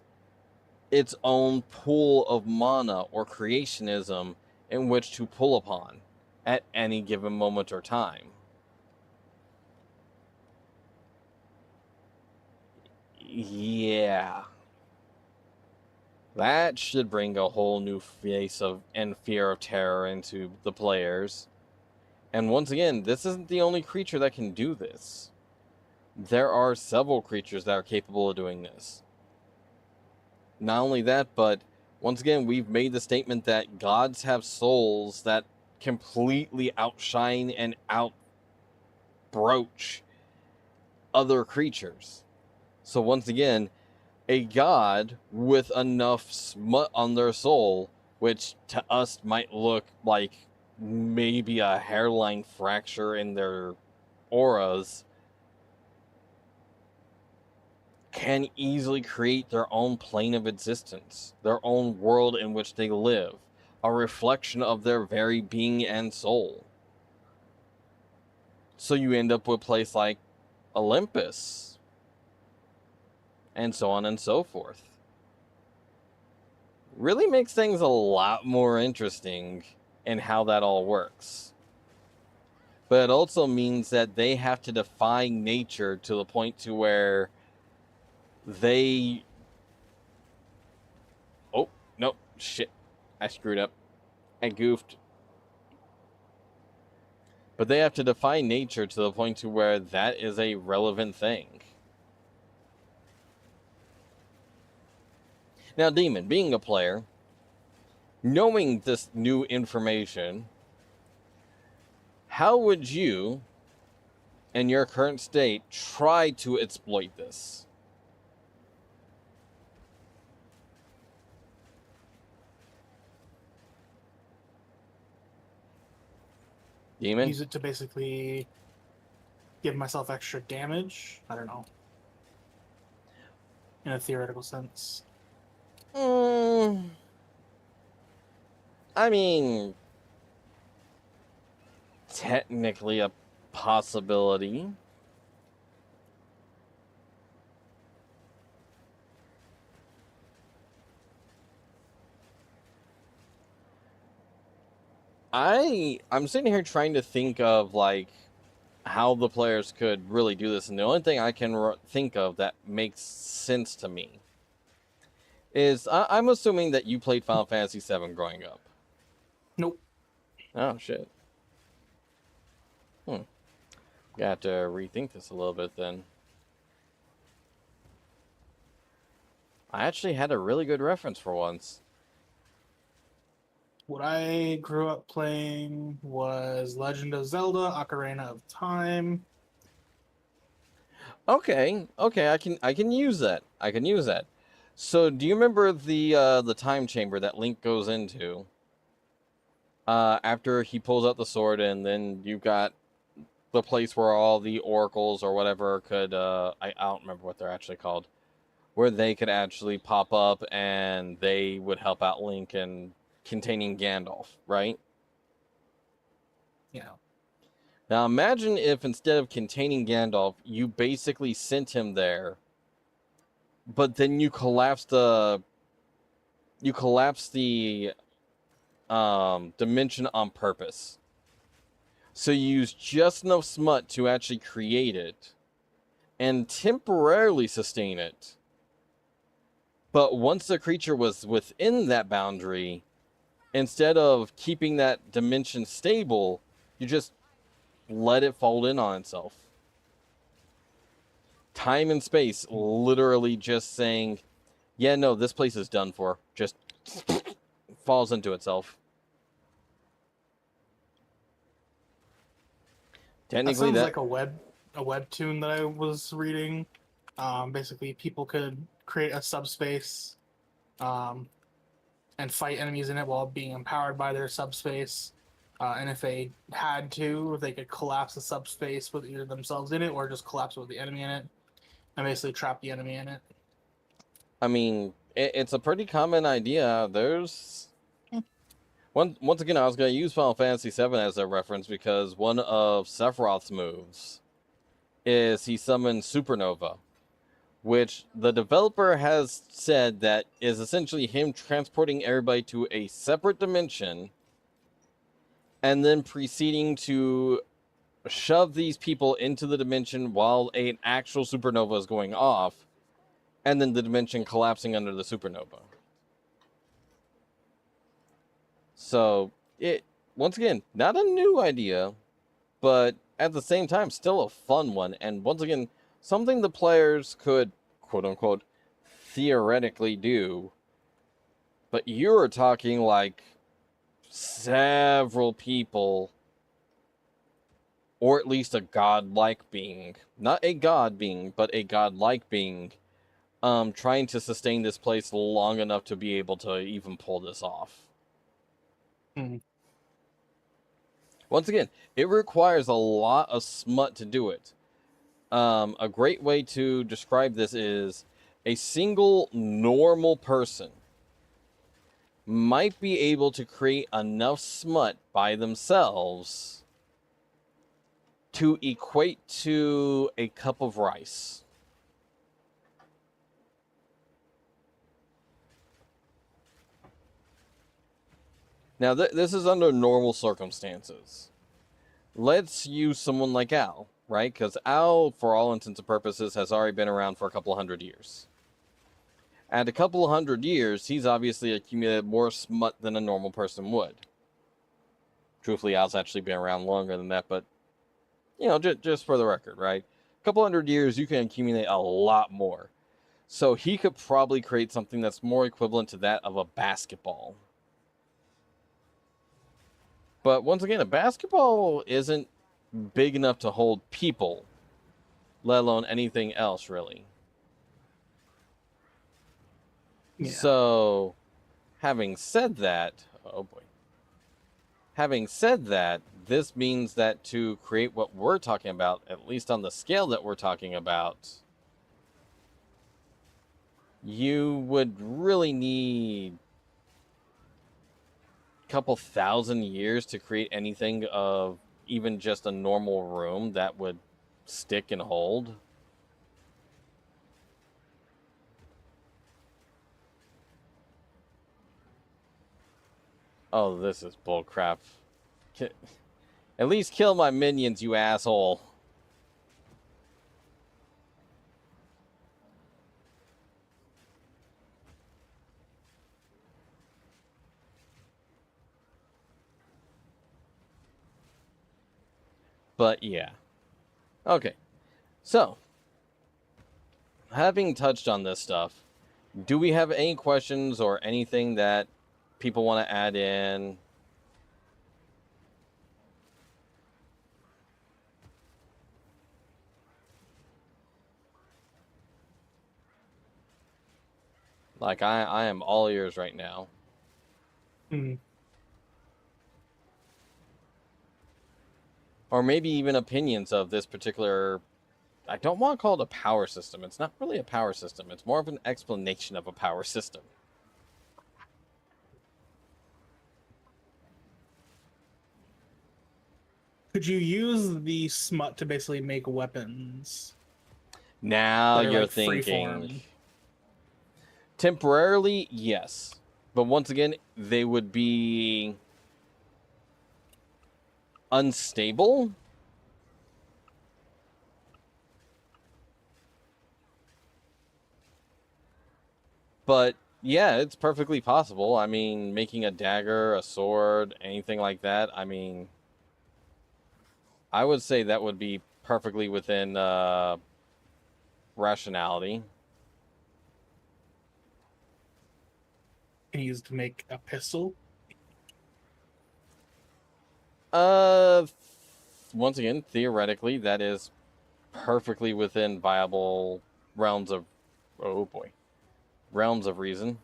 Speaker 1: its own pool of mana or creationism in which to pull upon at any given moment or time. Yeah. That should bring a whole new face of and fear of terror into the players. And once again, this isn't the only creature that can do this. There are several creatures that are capable of doing this. Not only that, but once again, we've made the statement that gods have souls that completely outshine and outbroach other creatures. So once again, a god with enough smut on their soul, which to us might look like maybe a hairline fracture in their auras, can easily create their own plane of existence, their own world in which they live, a reflection of their very being and soul. So you end up with a place like Olympus, and so on and so forth. Really makes things a lot more interesting in how that all works. But it also means that they have to defy nature to the point to where they... Oh, no, shit. I screwed up. I goofed. But they have to defy nature to the point to where that is a relevant thing. Now, Demon, being a player, knowing this new information, how would you, in your current state, try to exploit this? Demon?
Speaker 2: Use it to basically give myself extra damage. I don't know. In a theoretical sense.
Speaker 1: I mean, technically a possibility. I'm sitting here trying to think of like how the players could really do this, and the only thing I can think of that makes sense to me is I'm assuming that you played Final Fantasy VII growing up.
Speaker 2: Nope.
Speaker 1: Oh shit. Got to rethink this a little bit then. I actually had a really good reference for once.
Speaker 2: What I grew up playing was Legend of Zelda: Ocarina of Time.
Speaker 1: Okay, I can use that. I can use that. So, do you remember the time chamber that Link goes into? After he pulls out the sword, and then you've got the place where all the oracles or whatever could I don't remember what they're actually called, where they could actually pop up and they would help out Link in containing Gandalf, right?
Speaker 2: Yeah.
Speaker 1: Now imagine if instead of containing Gandalf, you basically sent him there, but then you collapse the dimension on purpose. So you use just enough smut to actually create it and temporarily sustain it. But once the creature was within that boundary, instead of keeping that dimension stable, you just let it fold in on itself. Time and space literally just saying, yeah, no, this place is done for. Just falls into itself. Technically,
Speaker 2: that sounds like a webtoon that I was reading. Basically, people could create a subspace, and fight enemies in it while being empowered by their subspace. And if they had to, they could collapse the subspace with either themselves in it or just collapse with the enemy in it, and basically trap the enemy in it.
Speaker 1: I mean, it's a pretty common idea. There's once again, I was going to use Final Fantasy VII as a reference because one of Sephiroth's moves is he summons Supernova, which the developer has said that is essentially him transporting everybody to a separate dimension and then proceeding to shove these people into the dimension while an actual supernova is going off, and then the dimension collapsing under the supernova. So it, once again, not a new idea, but at the same time, still a fun one. And once again, something the players could, quote unquote, theoretically do. But you're talking like several people, or at least a godlike being, not a god being, but a godlike being, trying to sustain this place long enough to be able to even pull this off.
Speaker 2: Hmm.
Speaker 1: Once again, it requires a lot of smut to do it. A great way to describe this is a single normal person might be able to create enough smut by themselves to equate to a cup of rice. Now, this is under normal circumstances. Let's use someone like Al, right? Because Al, for all intents and purposes, has already been around for a couple of hundred years. At a couple of hundred years, he's obviously accumulated more smut than a normal person would. Truthfully, Al's actually been around longer than that, but, you know, just for the record, right? A couple hundred years, you can accumulate a lot more. So he could probably create something that's more equivalent to that of a basketball. But once again, a basketball isn't big enough to hold people, let alone anything else, really.
Speaker 2: Yeah.
Speaker 1: So, having said that, oh boy. Having said that, this means that to create what we're talking about, at least on the scale that we're talking about, you would really need a couple thousand years to create anything of even just a normal room that would stick and hold. Oh, this is bullcrap. At least kill my minions, you asshole. But yeah. Okay. So, having touched on this stuff, do we have any questions or anything that people want to add in? Like, I am all ears right now.
Speaker 2: Hmm.
Speaker 1: Or maybe even opinions of this particular... I don't want to call it a power system. It's not really a power system. It's more of an explanation of a power system.
Speaker 2: Could you use the smut to basically make weapons?
Speaker 1: Now
Speaker 2: that are,
Speaker 1: you're
Speaker 2: like,
Speaker 1: thinking...
Speaker 2: freeform?
Speaker 1: Temporarily, yes. But once again, they would be unstable. But yeah, it's perfectly possible. I mean, making a dagger, a sword, anything like that. I mean, I would say that would be perfectly within rationality.
Speaker 2: Can you use to make a pistol?
Speaker 1: Once again, theoretically, that is perfectly within viable realms of... Oh boy. Realms of reason.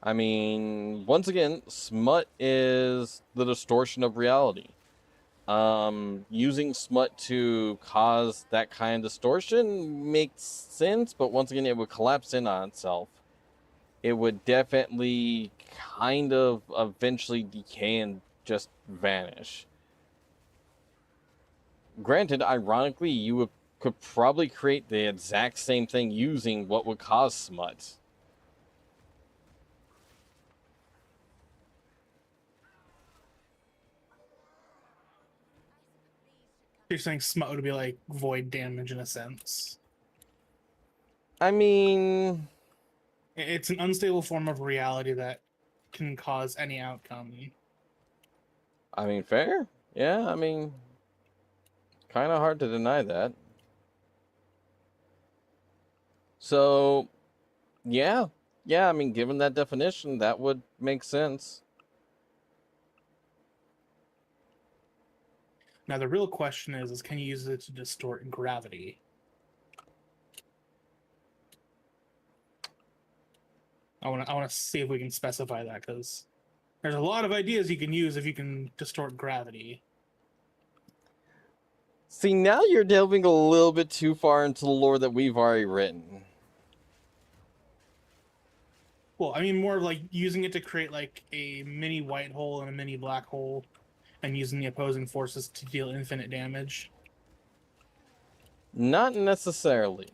Speaker 1: I mean, once again, smut is the distortion of reality. Using smut to cause that kind of distortion makes sense, but once again, it would collapse in on itself. It would definitely kind of eventually decay and just vanish. Granted, ironically, could probably create the exact same thing using what would cause smut.
Speaker 2: You're saying smut would be like void damage in a sense.
Speaker 1: I mean,
Speaker 2: It's an unstable form of reality that can cause any outcome.
Speaker 1: fair. Yeah, kind of hard to deny that. So, yeah. Yeah, given that definition, that would make sense.
Speaker 2: Now the real question is can you use it to distort gravity? I want to see if we can specify that, because there's a lot of ideas you can use if you can distort gravity.
Speaker 1: See, now you're delving a little bit too far into the lore that we've already written.
Speaker 2: Well, more of like using it to create like a mini white hole and a mini black hole, and using the opposing forces to deal infinite damage.
Speaker 1: Not necessarily.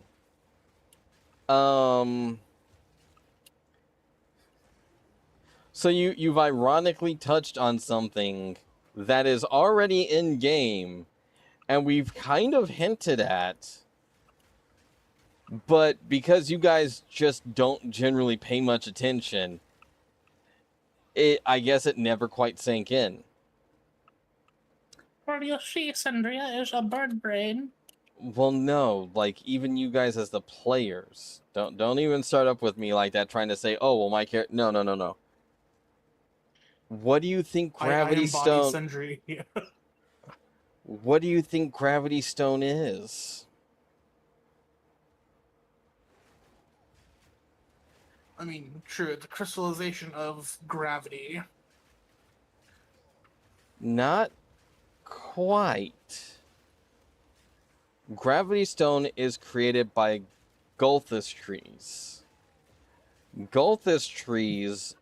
Speaker 1: So you've ironically touched on something that is already in game, and we've kind of hinted at, but because you guys just don't generally pay much attention, I guess it never quite sank in.
Speaker 2: What you see, Sandria, is a bird brain.
Speaker 1: Well, no, like even you guys as the players, don't even start up with me like that, trying to say, "Oh, well, my character." No. What do you think Gravity Stone?
Speaker 2: Sundry.
Speaker 1: What do you think Gravity Stone is?
Speaker 2: True, the crystallization of gravity.
Speaker 1: Not quite. Gravity Stone is created by Gulthus trees. Gulthus trees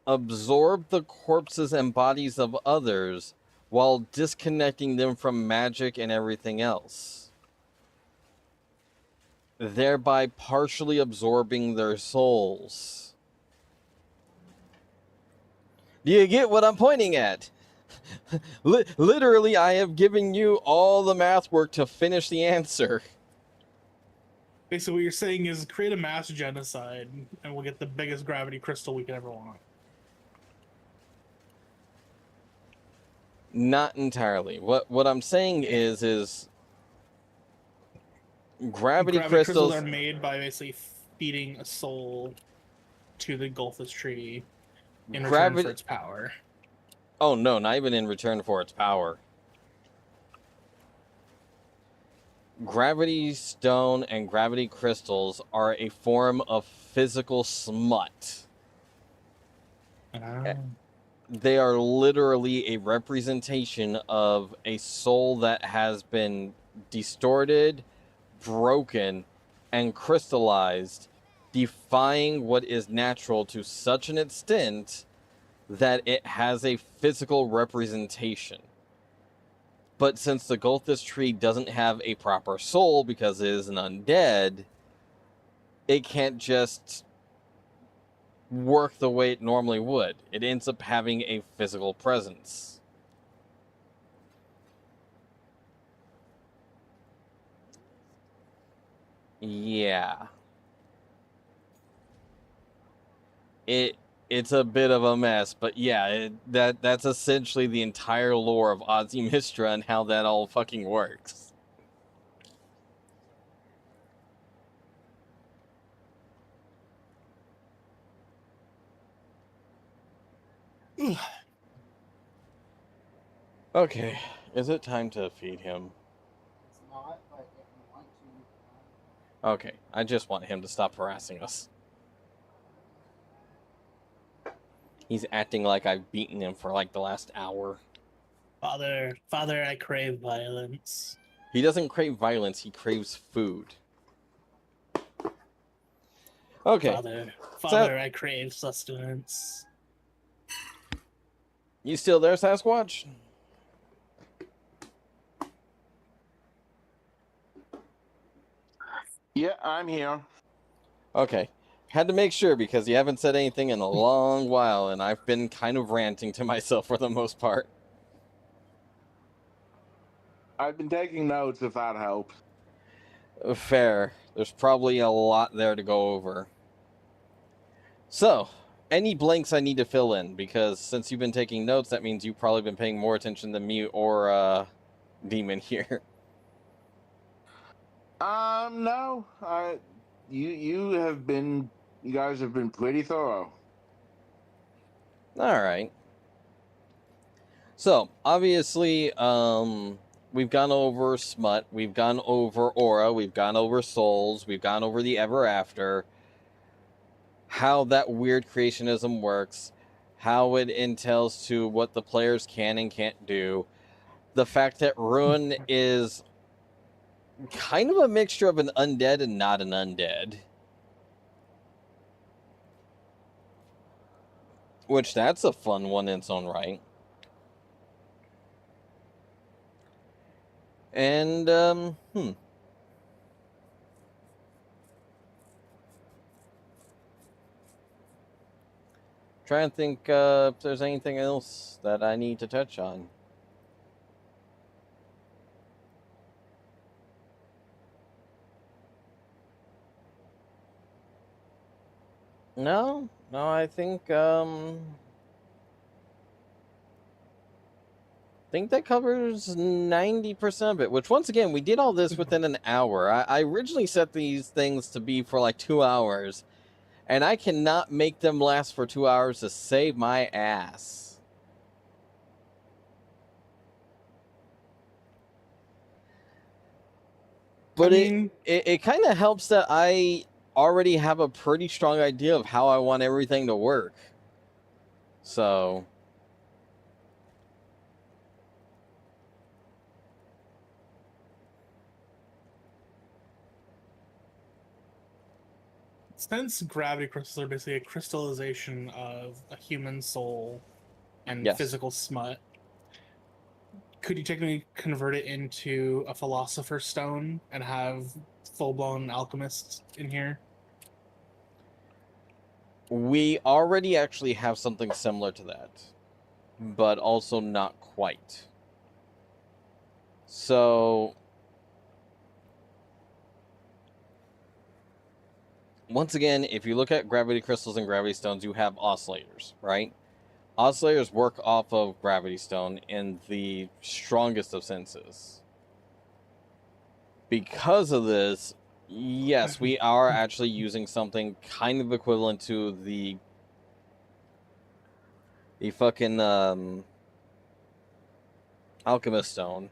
Speaker 1: absorb the corpses and bodies of others while disconnecting them from magic and everything else, thereby partially absorbing their souls. Do you get what I'm pointing at? Literally, I have given you all the math work to finish the answer.
Speaker 2: Basically, what you're saying is create a mass genocide, and we'll get the biggest gravity crystal we could ever want.
Speaker 1: Not entirely. What I'm saying is gravity crystals
Speaker 2: are made by basically feeding a soul to the Gulthus tree in return for its power.
Speaker 1: Oh no, not even in return for its power. Gravity stone and gravity crystals are a form of physical smut. They are literally a representation of a soul that has been distorted, broken, and crystallized, defying what is natural to such an extent that it has a physical representation. But since the Gulthus tree doesn't have a proper soul because it is an undead, it can't just work the way it normally would. It ends up having a physical presence. Yeah. It's a bit of a mess, but yeah, that's essentially the entire lore of Ozzy Mistra and how that all fucking works. Okay, is it time to feed him?
Speaker 4: It's not, but if you want to.
Speaker 1: Okay, I just want him to stop harassing us. He's acting like I've beaten him for like the last hour.
Speaker 2: Father, I crave violence.
Speaker 1: He doesn't crave violence, he craves food. Okay.
Speaker 2: Father, I crave sustenance.
Speaker 1: You still there, Sasquatch?
Speaker 3: Yeah, I'm here.
Speaker 1: Okay. Had to make sure because you haven't said anything in a long while, and I've been kind of ranting to myself for the most part.
Speaker 3: I've been taking notes if that helps.
Speaker 1: Fair. There's probably a lot there to go over. So, any blanks I need to fill in? Because since you've been taking notes, that means you've probably been paying more attention than me or Demon here.
Speaker 3: No. You guys have been pretty thorough.
Speaker 1: All right. So, obviously, we've gone over Smut, we've gone over Aura, we've gone over Souls, we've gone over the Ever After, how that weird creationism works, how it entails to what the players can and can't do, the fact that Ruin is kind of a mixture of an undead and not an undead. Which, that's a fun one in its own right. And, trying to think if there's anything else that I need to touch on. No, I think that covers 90% of it, which once again, we did all this within an hour. I originally set these things to be for like 2 hours, and I cannot make them last for 2 hours to save my ass. But it kind of helps that I already have a pretty strong idea of how I want everything to work. So...
Speaker 2: Since gravity crystals are basically a crystallization of a human soul and
Speaker 1: Yes.
Speaker 2: physical smut, could you technically convert it into a philosopher's stone and have full-blown alchemists in here?
Speaker 1: We already actually have something similar to that, but also not quite. So, once again, if you look at gravity crystals and gravity stones, you have oscillators, right? Oscillators work off of gravity stone in the strongest of senses. Because of this, yes, we are actually using something kind of equivalent to the fucking alchemist stone,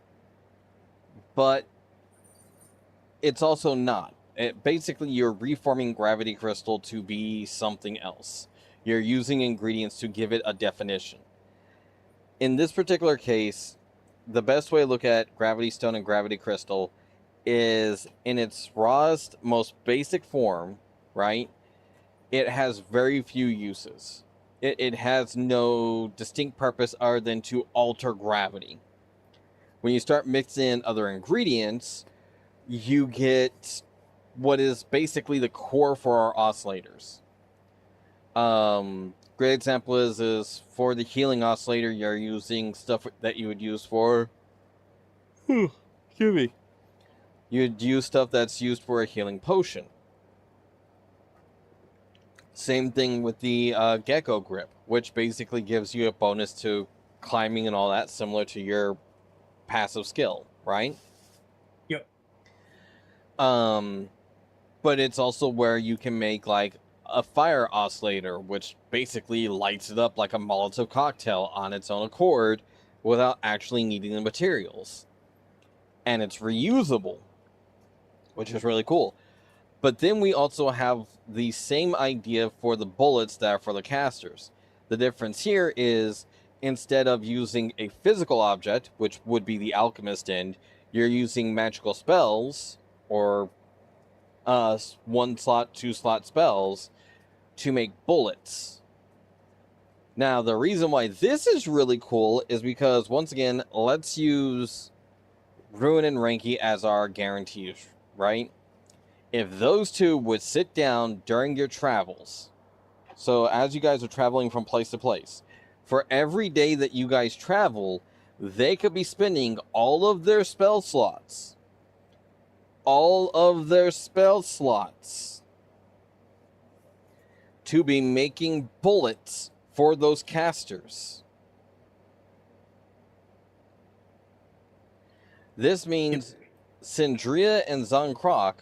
Speaker 1: but it's also not. Basically, you're reforming gravity crystal to be something else. You're using ingredients to give it a definition. In this particular case, the best way to look at gravity stone and gravity crystal is in its rawest, most basic form, right? It has very few uses. It has no distinct purpose other than to alter gravity. When you start mixing in other ingredients, you get what is basically the core for our oscillators. Great example is for the healing oscillator, you're using stuff that you would use for... excuse me. You'd use stuff that's used for a healing potion. Same thing with the gecko grip, which basically gives you a bonus to climbing and all that, similar to your passive skill, right?
Speaker 2: Yep.
Speaker 1: But it's also where you can make like a fire oscillator, which basically lights it up like a Molotov cocktail on its own accord without actually needing the materials. And it's reusable, which is really cool. But then we also have the same idea for the bullets that are for the casters. The difference here is instead of using a physical object, which would be the alchemist end, you're using magical spells or 1 slot, 2 slot spells to make bullets. Now, the reason why this is really cool is because, once again, let's use Ruin and Ranky as our guarantees, right? If those two would sit down during your travels, so as you guys are traveling from place to place, for every day that you guys travel, they could be spending all of their spell slots to be making bullets for those casters. This means Syndria and Zancroc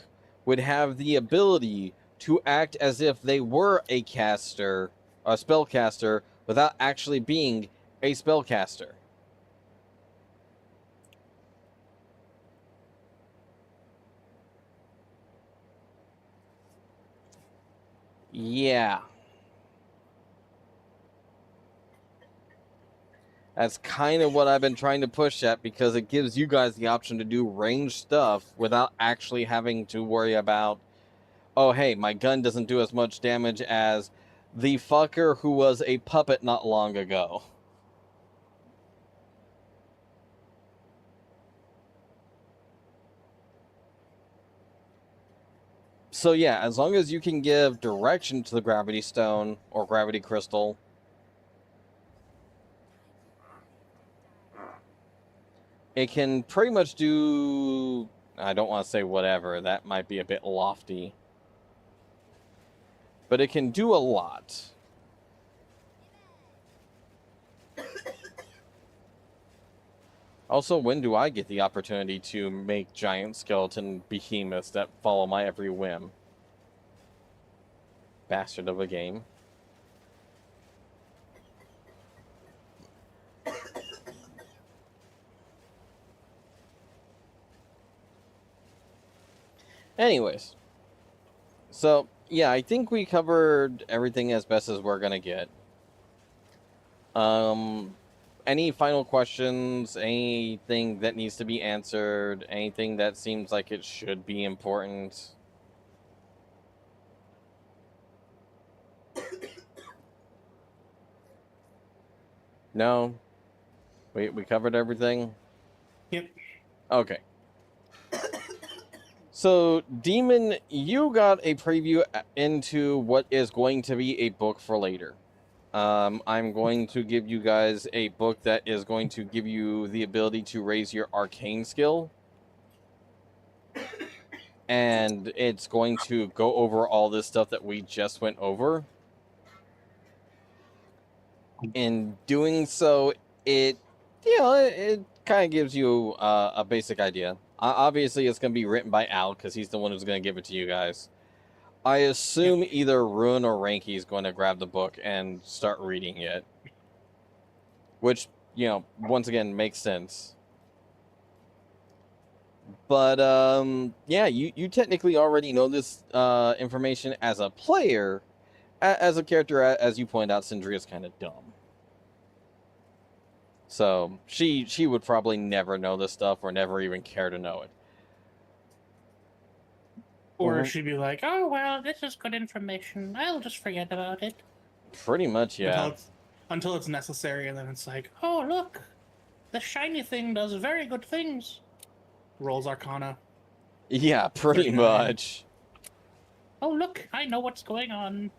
Speaker 1: would have the ability to act as if they were a spellcaster, without actually being a spellcaster. Yeah. That's kind of what I've been trying to push at, because it gives you guys the option to do ranged stuff without actually having to worry about, oh, hey, my gun doesn't do as much damage as the fucker who was a puppet not long ago. So yeah, as long as you can give direction to the gravity stone or gravity crystal, it can pretty much do... I don't want to say whatever, that might be a bit lofty. But it can do a lot. Also, when do I get the opportunity to make giant skeleton behemoths that follow my every whim? Bastard of a game. Anyways. So, yeah, I think we covered everything as best as we're gonna get. Any final questions? Anything that needs to be answered? Anything that seems like it should be important? No? We covered everything?
Speaker 2: Yep.
Speaker 1: Okay. So, Demon, you got a preview into what is going to be a book for later. I'm going to give you guys a book that is going to give you the ability to raise your arcane skill. And it's going to go over all this stuff that we just went over. In doing so, it kind of gives you a basic idea. Obviously, it's going to be written by Al, because he's the one who's going to give it to you guys. I assume either Ruin or Ranky is going to grab the book and start reading it. Which, once again, makes sense. But, yeah, you technically already know this information as a player. As a character, as you point out, Syndria's kind of dumb. So, she would probably never know this stuff or never even care to know it.
Speaker 5: Or she'd be like, oh, well, this is good information. I'll just forget about it.
Speaker 1: Pretty much, yeah.
Speaker 2: Until it's necessary, and then it's like, oh, look, the shiny thing does very good things. Rolls Arcana.
Speaker 1: Yeah, pretty
Speaker 2: 39.
Speaker 1: much.
Speaker 5: Oh, look, I know what's going on.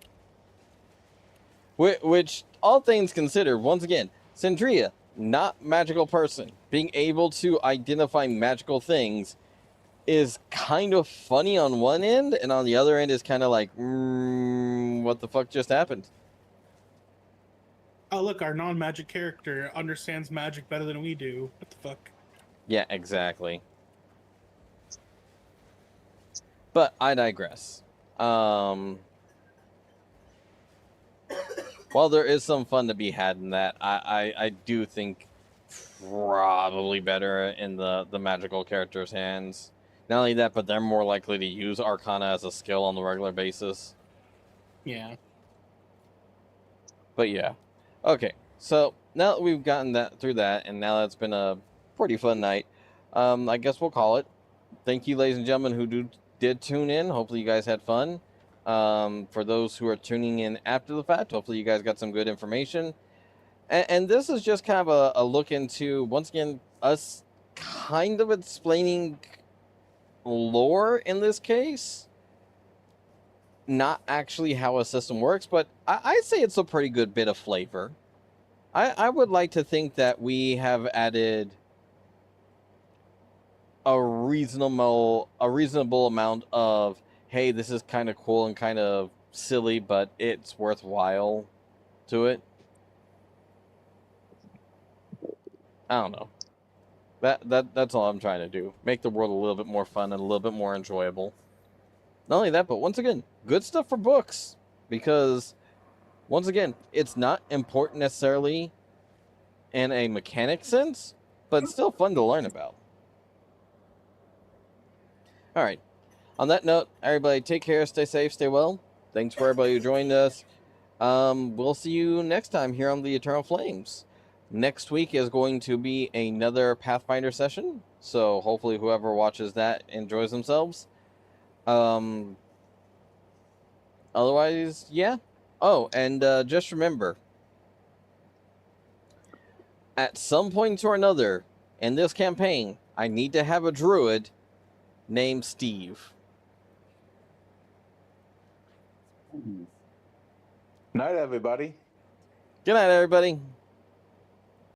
Speaker 1: Which, all things considered, once again, Syndria, not magical person. Being able to identify magical things is kind of funny on one end, and on the other end is kind of like, what the fuck just happened?
Speaker 2: Oh, look, our non-magic character understands magic better than we do. What the fuck?
Speaker 1: Yeah, exactly. But I digress. While there is some fun to be had in that, I do think probably better in the magical character's hands. Not only that, but they're more likely to use Arcana as a skill on the regular basis.
Speaker 2: Yeah.
Speaker 1: But yeah. Okay, so now that we've gotten through that, and now that it's been a pretty fun night, I guess we'll call it. Thank you, ladies and gentlemen, who did tune in. Hopefully you guys had fun. For those who are tuning in after the fact, hopefully you guys got some good information. And this is just kind of a look into, once again, us kind of explaining lore in this case. Not actually how a system works, but I'd say it's a pretty good bit of flavor. I would like to think that we have added a reasonable amount of, hey, this is kind of cool and kind of silly, but it's worthwhile to it. I don't know. That's all I'm trying to do. Make the world a little bit more fun and a little bit more enjoyable. Not only that, but once again, good stuff for books, because once again, it's not important necessarily in a mechanic sense, but it's still fun to learn about. All right. On that note, everybody take care, stay safe, stay well. Thanks for everybody who joined us. We'll see you next time here on the Eternal Flames. Next week is going to be another Pathfinder session, so hopefully whoever watches that enjoys themselves. Otherwise, yeah. Oh, and just remember, at some point or another in this campaign, I need to have a druid named Steve.
Speaker 3: Night, everybody.
Speaker 1: Good night, everybody.